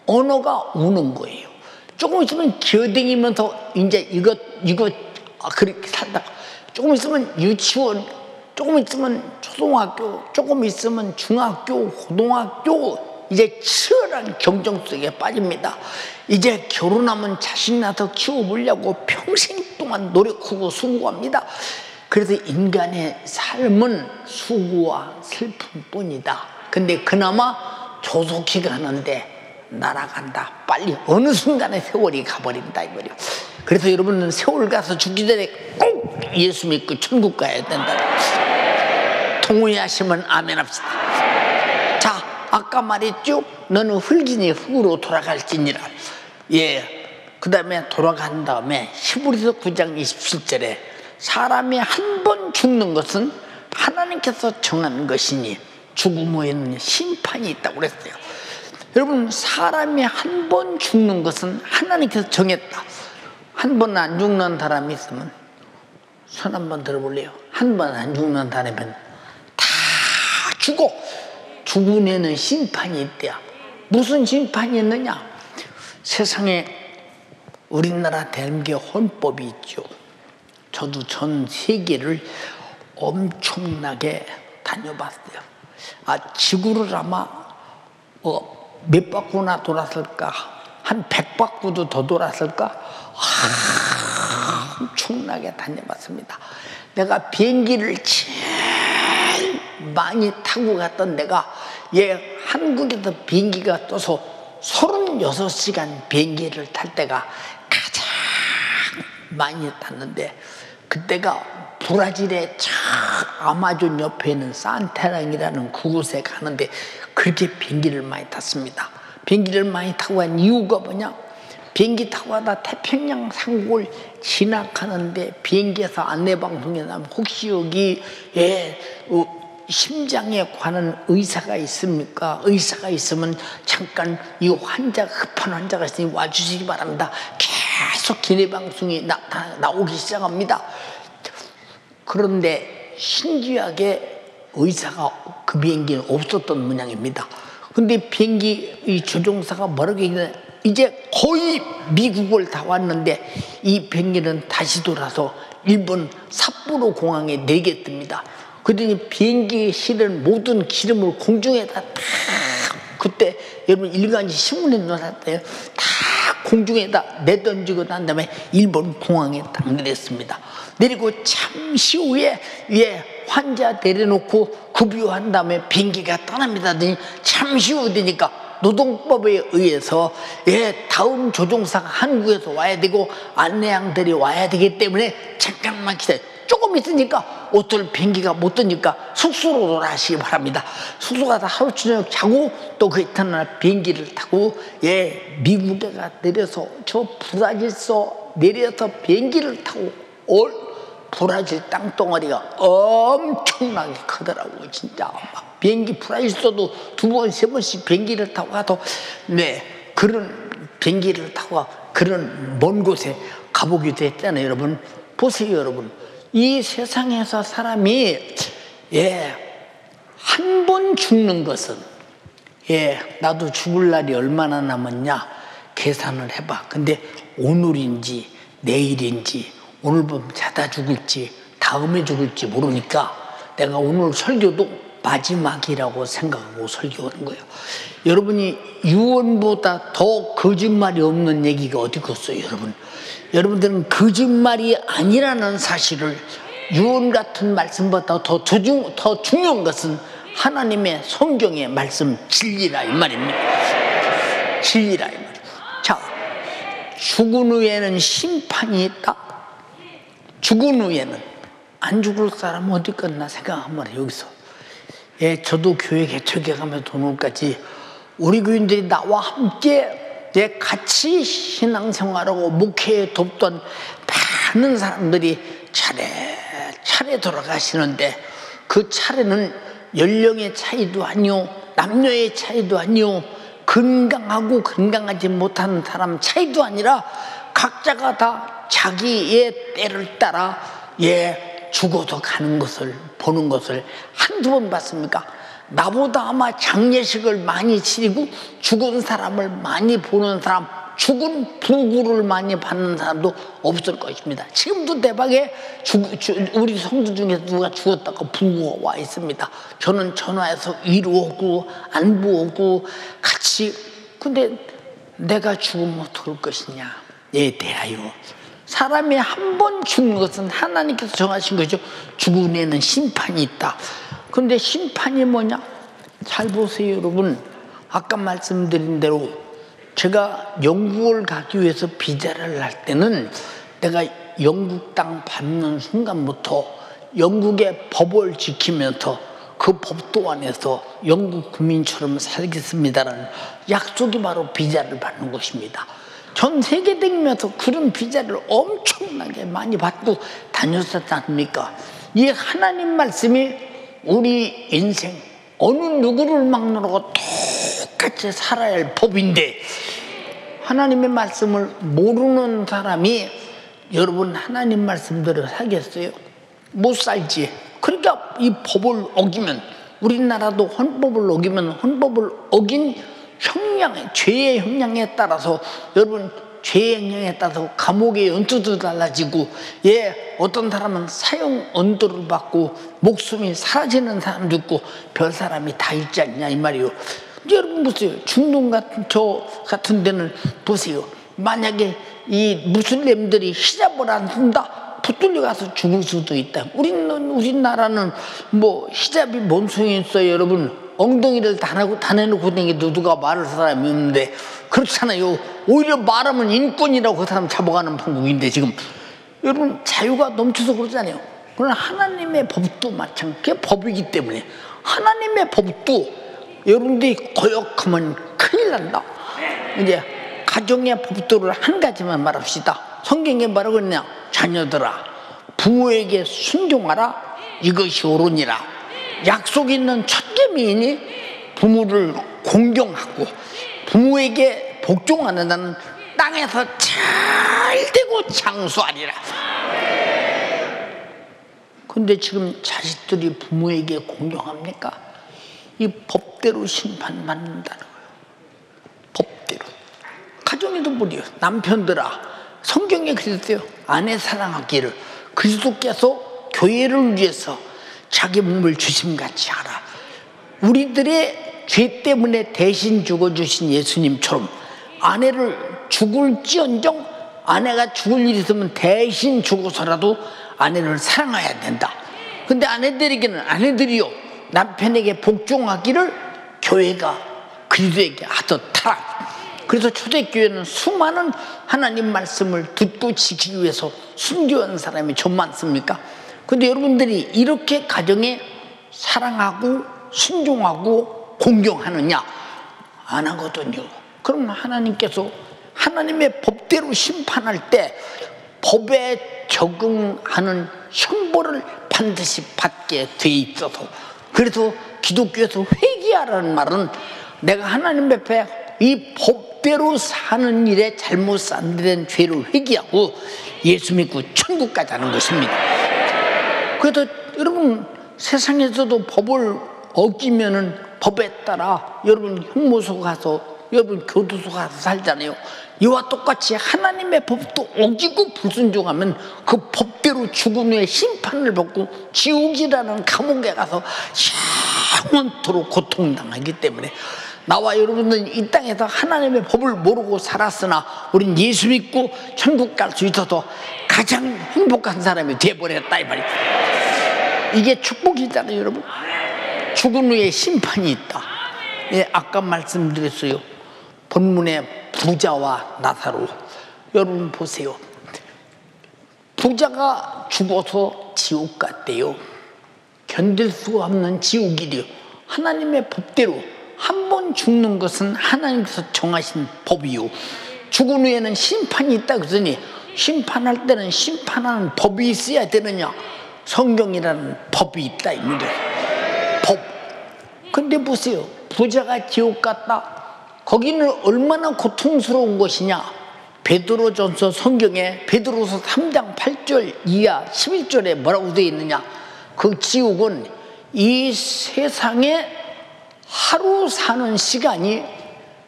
언어가 우는 거예요. 조금 있으면 기어다니면서 이제 이것 그렇게 살다가 조금 있으면 유치원, 조금 있으면 초등학교, 조금 있으면 중학교, 고등학교, 이제 치열한 경쟁 속에 빠집니다. 이제 결혼하면 자식 낳아서 키워보려고 평생 동안 노력하고 수고합니다. 그래서 인간의 삶은 수고와 슬픔뿐이다. 근데 그나마 조속히 가는데 날아간다. 빨리 어느 순간에 세월이 가버린다 이거죠. 그래서 여러분은 세월 가서 죽기 전에 꼭 예수 믿고 천국 가야 된다. 동의하시면 아멘 합시다. 자, 아까 말했죠? 너는 흙이니 흙으로 돌아갈지니라. 예. 그 다음에 돌아간 다음에 히브리서 9장 27절에 사람이 한 번 죽는 것은 하나님께서 정한 것이니 죽음 후에는 심판이 있다고 그랬어요. 여러분, 사람이 한 번 죽는 것은 하나님께서 정했다. 한 번 안 죽는 사람이 있으면 손 한번 들어볼래요? 한 번 안 죽는 사람이면 다 죽어. 죽은 애는 심판이 있대야. 무슨 심판이 있느냐? 세상에 우리나라 대한민국의 헌법이 있죠. 저도 전 세계를 엄청나게 다녀봤어요. 지구를 아마 몇 바퀴나 돌았을까? 한 100바퀴도 더 돌았을까? 엄청나게 다녀봤습니다. 내가 비행기를 제일 많이 타고 갔던 데가 한국에서 비행기가 떠서 36시간 비행기를 탈 때가 가장 많이 탔는데 그때가 브라질의 아마존 옆에 있는 산타랑이라는 그곳에 가는데 그렇게 비행기를 많이 탔습니다. 비행기를 많이 타고 간 이유가 뭐냐? 비행기 타고 가다 태평양 상공을 지나가는데 비행기에서 안내방송에 나면 혹시 여기 심장에 관한 의사가 있습니까? 의사가 있으면 잠깐 이 급한 환자가 있으니 와주시기 바랍니다. 계속 기내방송이 나오기 시작합니다. 그런데 신기하게 의사가 그 비행기에 없었던 모양입니다. 근데 비행기 이 조종사가 뭐라고 얘기하냐, 이제 거의 미국을 다 왔는데 이 비행기는 다시 돌아서 일본 삿포로 공항에 내리겠답니다. 그러더니 비행기에 실은 모든 기름을 공중에다 다, 그때 여러분 일간지 신문에 나왔대요. 다 공중에다 내던지고 난 다음에 일본 공항에 딱 내렸습니다. 내리고 잠시 후에 환자 내려놓고 급유한 다음에 비행기가 떠납니다. 잠시 후 되니까 노동법에 의해서 다음 조종사가 한국에서 와야 되고 안내양들이 와야 되기 때문에 잠깐만 기다려. 조금 있으니까 어떨 비행기가 못 뜨니까 숙소로 돌아가시기 바랍니다. 숙소 가서 하루 저녁 자고 또 그 이튿날 비행기를 타고 미국에가 내려서 저 브라질서 내려서 비행기를 타고 브라질 땅덩어리가 엄청나게 크더라고요. 진짜 막 비행기 브라질서도 2번 3번씩 비행기를 타고 가도 그런 비행기를 타고 그런 먼 곳에 가보기도 했잖아요. 여러분 보세요. 여러분 이 세상에서 사람이 한 번 죽는 것은 나도 죽을 날이 얼마나 남았냐 계산을 해봐. 근데 오늘인지 내일인지 오늘 밤 자다 죽을지 다음에 죽을지 모르니까 내가 오늘 설교도 마지막이라고 생각하고 설교하는 거예요. 여러분이 유언보다 더 거짓말이 없는 얘기가 어디 있겠어요, 여러분? 여러분들은 거짓말이 아니라는 사실을, 유언 같은 말씀보다 더 중요한 것은 하나님의 성경의 말씀, 진리라 이 말입니다. 진리라 이 말이에요. 자, 죽은 후에는 심판이 있다. 죽은 후에는 안 죽을 사람은 어디 있겠나 생각하면 여기서, 예, 저도 교회 개척해 가면서 오늘까지 우리 교인들이 나와 함께 같이 신앙생활하고 목회에 돕던 많은 사람들이 차례 돌아가시는데, 그 차례는 연령의 차이도 아니오, 남녀의 차이도 아니오, 건강하고 건강하지 못하는 사람 차이도 아니라 각자가 다 자기의 때를 따라 죽어서 가는 것을 보는 것을 한두 번 봤습니까? 나보다 아마 장례식을 많이 치르고 죽은 사람을 많이 보는 사람, 죽은 부부를 많이 받는 사람도 없을 것입니다. 지금도 대박에 우리 성도 중에 누가 죽었다고 부부가 와 있습니다. 저는 전화해서 위로하고 안부하고 같이. 근데 내가 죽으면 어떡할 것이냐에 대하여, 사람이 한 번 죽는 것은 하나님께서 정하신 거죠. 죽은 후에는 심판이 있다. 근데 심판이 뭐냐? 잘 보세요, 여러분. 아까 말씀드린 대로 제가 영국을 가기 위해서 비자를 할 때는 내가 영국 땅 밟는 순간부터 영국의 법을 지키면서 그 법도 안에서 영국 국민처럼 살겠습니다라는 약속이 바로 비자를 받는 것입니다. 전 세계 다니면서 그런 비자를 엄청나게 많이 받고 다녔었지 않습니까? 이 하나님 말씀이 우리 인생 어느 누구를 막론하고 똑같이 살아야 할 법인데, 하나님의 말씀을 모르는 사람이 여러분 하나님 말씀대로 살겠어요? 못 살지. 그러니까 이 법을 어기면, 우리나라도 헌법을 어기면 헌법을 어긴 형량에, 죄의 형량에 따라서, 여러분 죄의 형량에 따라서 감옥의 연수도 달라지고, 어떤 사람은 사형 언도를 받고 목숨이 사라지는 사람도 있고 별 사람이 다 있지 않냐 이 말이에요. 여러분 보세요. 중동 같은 데는 보세요. 만약에 이 무슬림들이 히잡을 안 쓴다, 붙들려 가서 죽을 수도 있다. 우리나라는 뭐 히잡이 뭔 소용이 있어요, 여러분? 엉덩이를 다 내놓고 다니기도 누가 말할 사람이 없는데, 그렇잖아요. 오히려 말하면 인권이라고 그 사람 잡아가는 판국인데, 지금 여러분 자유가 넘쳐서 그러잖아요. 그러나 하나님의 법도 마찬가지, 그게 법이기 때문에 하나님의 법도 여러분들이 거역하면 큰일 난다. 이제 가정의 법도를 한 가지만 말합시다. 성경에 뭐라고 그러냐? 자녀들아, 부모에게 순종하라, 이것이 옳으니라. 약속 있는 첫 계명이니 부모를 공경하고 부모에게 복종하는 자는 땅에서 잘 되고 장수하리라. 근데 지금 자식들이 부모에게 공경합니까? 이 법대로 심판받는다는 거예요. 법대로. 가정에도 보래요. 남편들아, 성경에 그랬어요. 아내 사랑하기를 그리스도께서 교회를 위해서 자기 몸을 주심같이 하라. 우리들의 죄 때문에 대신 죽어주신 예수님처럼 아내를 죽을지언정, 아내가 죽을 일이 있으면 대신 죽어서라도 아내를 사랑해야 된다. 근데 아내들이요, 남편에게 복종하기를 교회가 그리스도에게 하듯하라. 그래서 초대교회는 수많은 하나님 말씀을 듣고 지키기 위해서 순교한 사람이 좀 많습니까? 근데 여러분들이 이렇게 가정에 사랑하고 순종하고 공경하느냐? 안 하거든요. 그럼 하나님께서 하나님의 법대로 심판할 때 법에 적응하는 형벌을 반드시 받게 돼 있어서, 그래서 기독교에서 회개하라는 말은 내가 하나님 앞에 이 법대로 사는 일에 잘못 산 데 죄를 회개하고 예수 믿고 천국 가자는 것입니다. 그래서 여러분 세상에서도 법을 어기면은 법에 따라 여러분 형무소 가서, 여러분 교도소 가서 살잖아요. 이와 똑같이 하나님의 법도 어기고 불순종하면 그 법대로 죽은 후에 심판을 받고 지옥이라는 감옥에 가서 영원토록 고통당하기 때문에 나와 여러분들은 이 땅에서 하나님의 법을 모르고 살았으나 우린 예수 믿고 천국 갈 수 있어서 가장 행복한 사람이 되어버렸다 이 말이죠. 이게 축복이잖아요 여러분. 죽은 후에 심판이 있다. 예, 아까 말씀드렸어요. 본문에 부자와 나사로. 여러분 보세요. 부자가 죽어서 지옥 갔대요. 견딜 수가 없는 지옥이래요. 하나님의 법대로 한 번 죽는 것은 하나님께서 정하신 법이요. 죽은 후에는 심판이 있다 그러더니 심판할 때는 심판하는 법이 있어야 되느냐? 성경이라는 법이 있다 입니다. 법. 근데 보세요. 부자가 지옥 갔다. 거기는 얼마나 고통스러운 것이냐? 베드로전서 성경에 베드로서 3장 8절 이하 11절에 뭐라고 되어 있느냐? 그 지옥은 이 세상에 하루 사는 시간이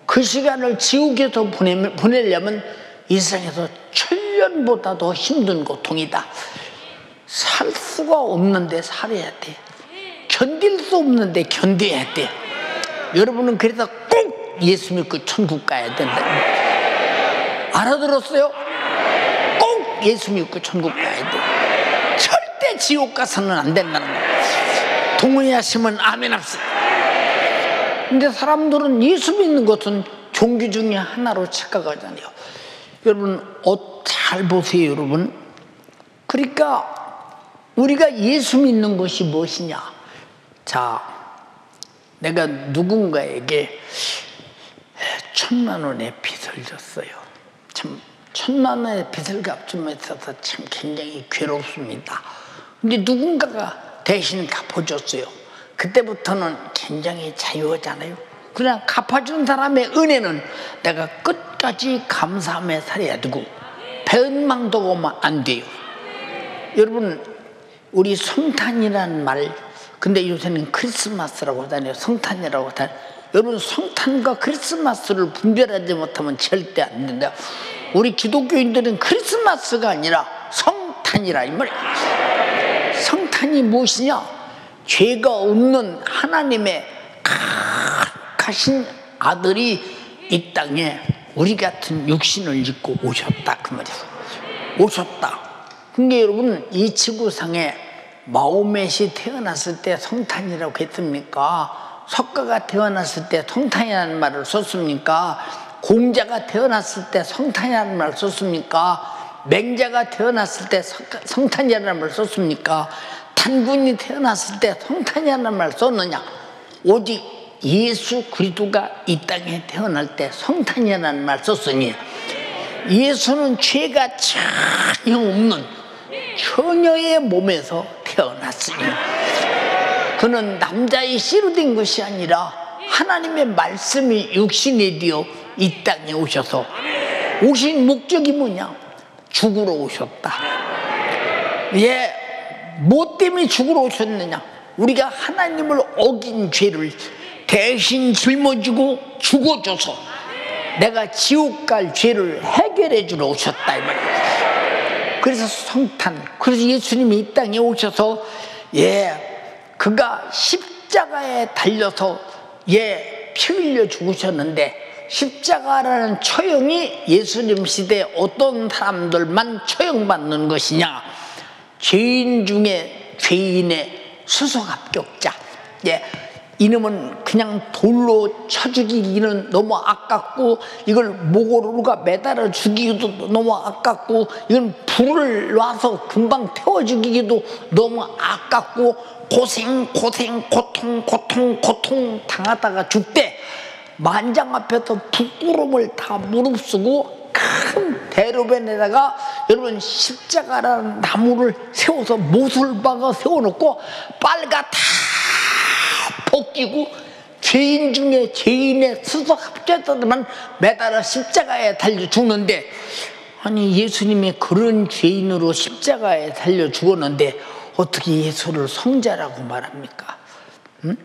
그 시간을 지옥에서 보내려면 이 세상에서 천년보다 더 힘든 고통이다. 살 수가 없는데 살아야 돼. 견딜 수 없는데 견뎌야 돼. 여러분은 그래서 꼭 예수 믿고 천국 가야 된다. 알아들었어요? 꼭 예수 믿고 천국 가야 돼. 절대 지옥 가서는 안 된다는 거예요. 동의하시면 아멘 합시다. 근데 사람들은 예수 믿는 것은 종교 중에 하나로 착각하잖아요. 여러분 잘 보세요 여러분. 그러니까 우리가 예수 믿는 것이 무엇이냐? 자, 내가 누군가에게 1,000만 원의 빚을 졌어요. 참 1,000만 원의 빚을 갚으면 있어서 참 굉장히 괴롭습니다. 근데 누군가가 대신 갚아줬어요. 그때부터는 굉장히 자유하잖아요. 그냥 갚아준 사람의 은혜는 내가 끝까지 감사하며 살아야 되고 배은망덕 하면 안 돼요. 여러분 우리 성탄이라는 말, 근데 요새는 크리스마스라고 하잖아요. 성탄이라고 하잖아요. 여러분 성탄과 크리스마스를 분별하지 못하면 절대 안 된다. 우리 기독교인들은 크리스마스가 아니라 성탄이라 이 말이에요. 성탄이 무엇이냐? 죄가 없는 하나님의 각하신 아들이 이 땅에 우리 같은 육신을 입고 오셨다 그 말이에요. 오셨다. 근데 여러분 이 지구상에 마호멧이 태어났을 때 성탄이라고 했습니까? 석가가 태어났을 때 성탄이라는 말을 썼습니까? 공자가 태어났을 때 성탄이라는 말을 썼습니까? 맹자가 태어났을 때 성탄이라는 말을 썼습니까? 단군이 태어났을 때 성탄이라는 말을 썼느냐? 오직 예수 그리스도가 이 땅에 태어날 때 성탄이라는 말을 썼으니 예수는 죄가 전혀 없는 처녀의 몸에서 태어났으니 그는 남자의 씨로 된 것이 아니라 하나님의 말씀이 육신이 되어 이 땅에 오셔서 오신 목적이 뭐냐? 죽으러 오셨다. 예, 뭐 때문에 죽으러 오셨느냐? 우리가 하나님을 어긴 죄를 대신 짊어지고 죽어줘서 내가 지옥 갈 죄를 해결해 주러 오셨다 이 말이에요. 그래서 성탄, 그래서 예수님이 이 땅에 오셔서 그가 십자가에 달려서 피 흘려 죽으셨는데 십자가라는 처형이 예수님 시대에 어떤 사람들만 처형받는 것이냐? 죄인 중에 죄인의 수석합격자. 이놈은 그냥 돌로 쳐 죽이기는 너무 아깝고 이걸 목으로가 매달아 죽이기도 너무 아깝고 이건 불을 놔서 금방 태워 죽이기도 너무 아깝고 고통 당하다가 죽대 만장 앞에서 부끄러움을 다 무릅쓰고 큰 대로변에다가 여러분 십자가라는 나무를 세워서 못을 박아 세워놓고 빨가 다 벗기고 죄인 중에 죄인의 수석합격자들만 매달아 십자가에 달려 죽는데, 아니 예수님이 그런 죄인으로 십자가에 달려 죽었는데 어떻게 예수를 성자라고 말합니까? 응?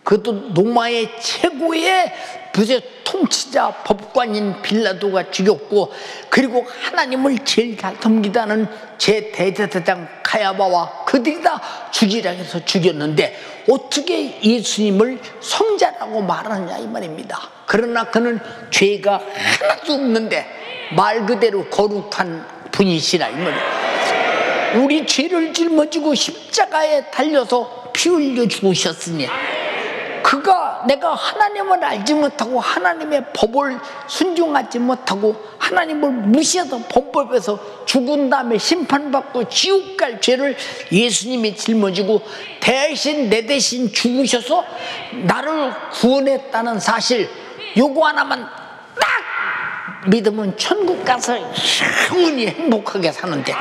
그것도 로마의 최고의 부제 통치자 법관인 빌라도가 죽였고, 그리고 하나님을 제일 잘 섬기다는 제 대제사장 가야바와 그들이 다 죽이라 해서 죽였는데 어떻게 예수님을 성자라고 말하느냐 이 말입니다. 그러나 그는 죄가 하나도 없는데 말 그대로 거룩한 분이시라 이 말이에요. 우리 죄를 짊어지고 십자가에 달려서 피 흘려 죽으셨으니, 그가 내가 하나님을 알지 못하고 하나님의 법을 순종하지 못하고 하나님을 무시해서 범법에서 죽은 다음에 심판받고 지옥 갈 죄를 예수님이 짊어지고 대신 내 대신 죽으셔서 나를 구원했다는 사실, 요거 하나만 딱 믿으면 천국 가서 영원히 행복하게 사는데,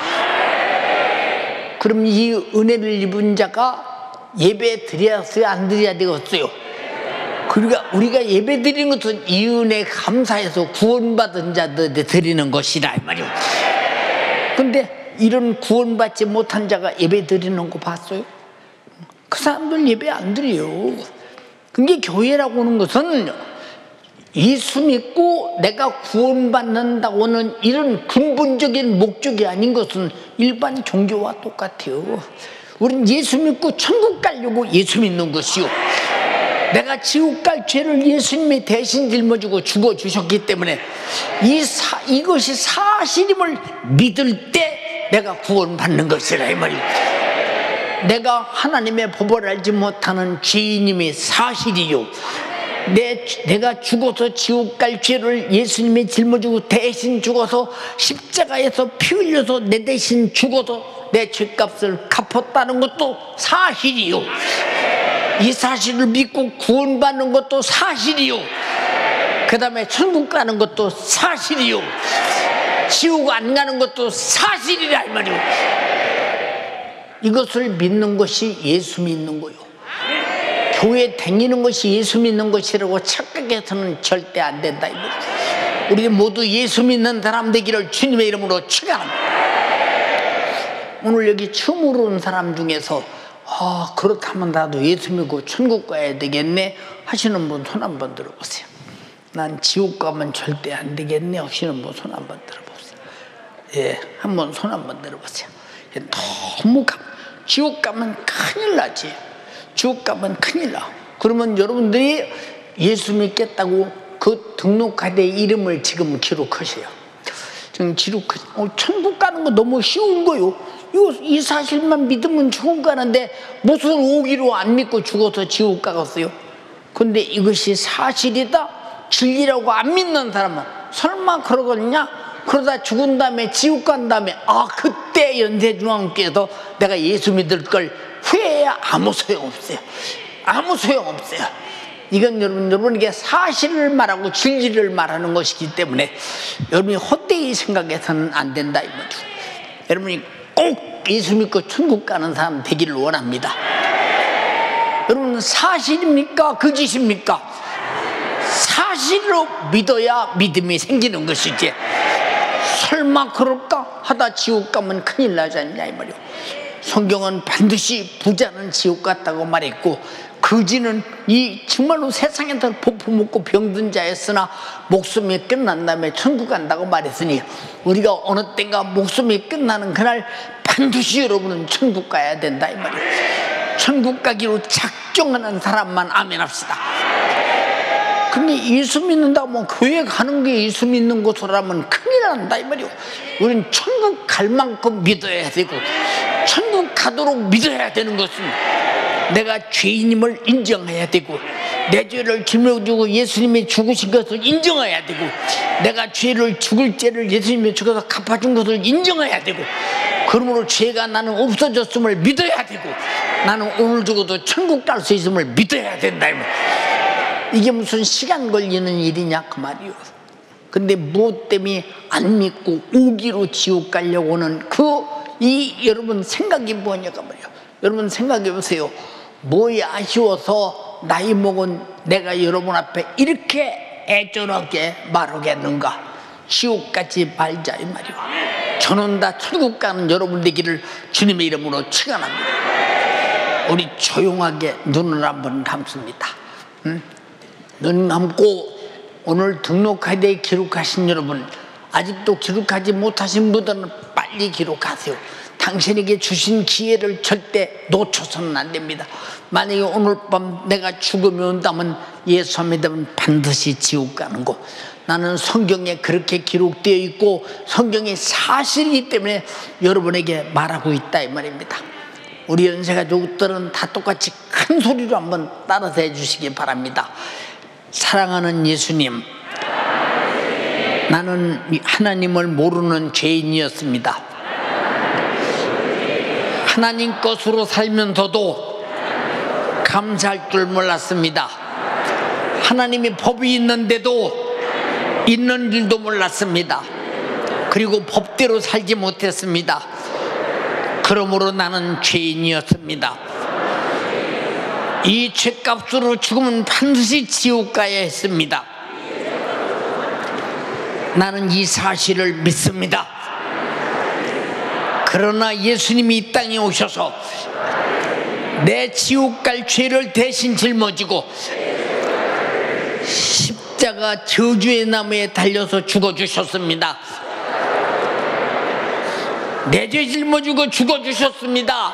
그럼 이 은혜를 입은 자가 예배 드려야 안 드려야 되겠어요? 그러니까 우리가 예배 드리는 것은 이 은혜 감사해서 구원받은 자들한테 드리는 것이라 이 말이에요. 근데 이런 구원받지 못한 자가 예배 드리는 거 봤어요? 그 사람들 예배 안 드려요. 그게 교회라고 하는 것은 예수 믿고 내가 구원받는다고는 이런 근본적인 목적이 아닌 것은 일반 종교와 똑같아요. 우린 예수 믿고 천국 가려고 예수 믿는 것이요, 내가 지옥 갈 죄를 예수님이 대신 짊어지고 죽어주셨기 때문에 이것이 사실임을 믿을 때 내가 구원받는 것이라 이 말이에요. 내가 하나님의 법을 알지 못하는 죄인임이 사실이요, 내가 죽어서 지옥 갈 죄를 예수님이 짊어지고 대신 죽어서 십자가에서 피 흘려서 내 대신 죽어서 내 죄값을 갚았다는 것도 사실이요, 이 사실을 믿고 구원받는 것도 사실이요, 그 다음에 천국 가는 것도 사실이요, 지옥 안 가는 것도 사실이라 이 말이요. 이것을 믿는 것이 예수 믿는 거요. 교회 다니는 것이 예수 믿는 것이라고 착각해서는 절대 안 된다 이 말이요. 우리 모두 예수 믿는 사람 되기를 주님의 이름으로 축원합니다. 오늘 여기 처음으로 온 사람 중에서 그렇다면 나도 예수 믿고 천국 가야 되겠네 하시는 분 손 한번 들어보세요. 난 지옥 가면 절대 안 되겠네 하시는 분 손 한번 들어보세요. 예, 한번 손 한번 들어보세요. 너무 지옥 가면 큰일 나지. 지옥 가면 큰일 나. 그러면 여러분들이 예수 믿겠다고 그 등록카드에 이름을 지금 기록하세요. 지금 천국 가는 거 너무 쉬운 거요. 이 사실만 믿으면 천국 가는데 무슨 오기로 안 믿고 죽어서 지옥 가겠어요? 근데 이것이 사실이다 진리라고 안 믿는 사람은 설마 그러겠냐? 그러다 죽은 다음에 지옥 간 다음에 그때 연세중앙교회에서 내가 예수 믿을 걸 후회해야 아무 소용없어요. 아무 소용없어요. 이건 여러분에게 사실을 말하고 진리를 말하는 것이기 때문에 여러분이 헛되이 생각해서는 안 된다 이 말이죠. 여러분이 꼭 예수 믿고 천국 가는 사람 되기를 원합니다. 여러분, 사실입니까? 거짓입니까? 사실로 믿어야 믿음이 생기는 것이지, 설마 그럴까 하다 지옥 가면 큰일 나지 않냐 이 말이요. 성경은 반드시 부자는 지옥 갔다고 말했고, 거지는 정말로 세상에서 보품없고 병든 자였으나 목숨이 끝난 다음에 천국 간다고 말했으니, 우리가 어느 때인가 목숨이 끝나는 그날 반드시 여러분은 천국 가야 된다 이 말이에요. 천국 가기로 작정하는 사람만 아멘 합시다. 근데 예수 믿는다고 교회 가는 게 예수 믿는 것으로라면 큰일 난다 이 말이에요. 우리는 천국 갈 만큼 믿어야 되고, 천국 가도록 믿어야 되는 것은 내가 죄인임을 인정해야 되고, 내 죄를 짊어지고 예수님이 죽으신 것을 인정해야 되고, 내가 죄를 죽을 죄를 예수님이 죽어서 갚아준 것을 인정해야 되고, 그러므로 죄가 나는 없어졌음을 믿어야 되고, 나는 오늘 죽어도 천국 갈 수 있음을 믿어야 된다. 이게 무슨 시간 걸리는 일이냐 그 말이요. 근데 무엇 때문에 안 믿고 우기로 지옥 가려고 하는 여러분 생각이 뭐냐가 말이요. 여러분 생각해 보세요. 뭐에 아쉬워서 나이 먹은 내가 여러분 앞에 이렇게 애절하게 말하겠는가? 지옥 가지 말자 이 말이요. 저는 다 천국 가는 여러분 되기를 주님의 이름으로 축원합니다. 우리 조용하게 눈을 한번 감습니다. 눈 감고 오늘 등록카드에 기록하신 여러분, 아직도 기록하지 못하신 분들은 빨리 기록하세요. 당신에게 주신 기회를 절대 놓쳐서는 안 됩니다. 만약에 오늘 밤 내가 죽음이 온다면 예수 안 믿으면 반드시 지옥 가는 거, 나는 성경에 그렇게 기록되어 있고 성경이 사실이기 때문에 여러분에게 말하고 있다 이 말입니다. 우리 연세가족들은 다 똑같이 큰 소리로 한번 따라서 해주시기 바랍니다. 사랑하는 예수님, 나는 하나님을 모르는 죄인이었습니다. 하나님 것으로 살면서도 감사할 줄 몰랐습니다. 하나님의 법이 있는데도 있는 줄도 몰랐습니다. 그리고 법대로 살지 못했습니다. 그러므로 나는 죄인이었습니다. 이 죄값으로 죽으면 반드시 지옥 가야 했습니다. 나는 이 사실을 믿습니다. 그러나 예수님이 이 땅에 오셔서 내 지옥 갈 죄를 대신 짊어지고 십자가 저주의 나무에 달려서 죽어주셨습니다. 내 죄 짊어지고 죽어주셨습니다.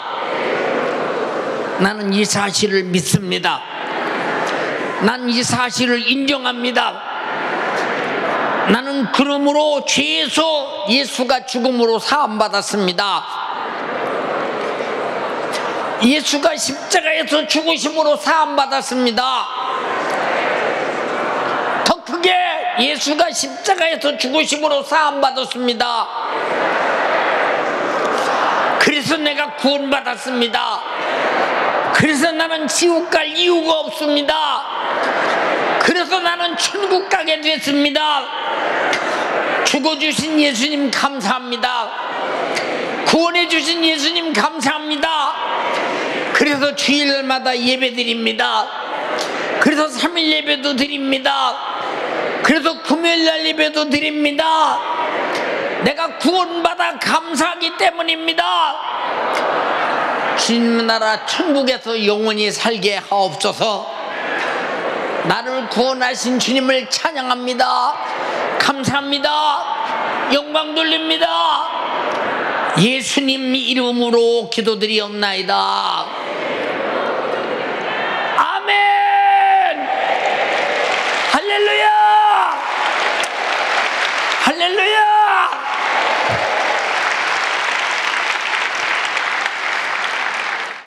나는 이 사실을 믿습니다. 난 이 사실을 인정합니다. 나는 그러므로 죄에서 예수가 죽음으로 사함받았습니다. 예수가 십자가에서 죽으심으로 사함받았습니다. 더 크게 예수가 십자가에서 죽으심으로 사함받았습니다. 그래서 내가 구원받았습니다. 그래서 나는 지옥 갈 이유가 없습니다. 그래서 나는 천국 가게 됐습니다. 죽어주신 예수님 감사합니다. 구원해주신 예수님 감사합니다. 그래서 주일마다 예배 드립니다. 그래서 3일 예배도 드립니다. 그래서 금요일날 예배도 드립니다. 내가 구원받아 감사하기 때문입니다. 주님 나라 천국에서 영원히 살게 하옵소서. 나를 구원하신 주님을 찬양합니다. 감사합니다. 영광 돌립니다. 예수님 이름으로 기도드리옵나이다.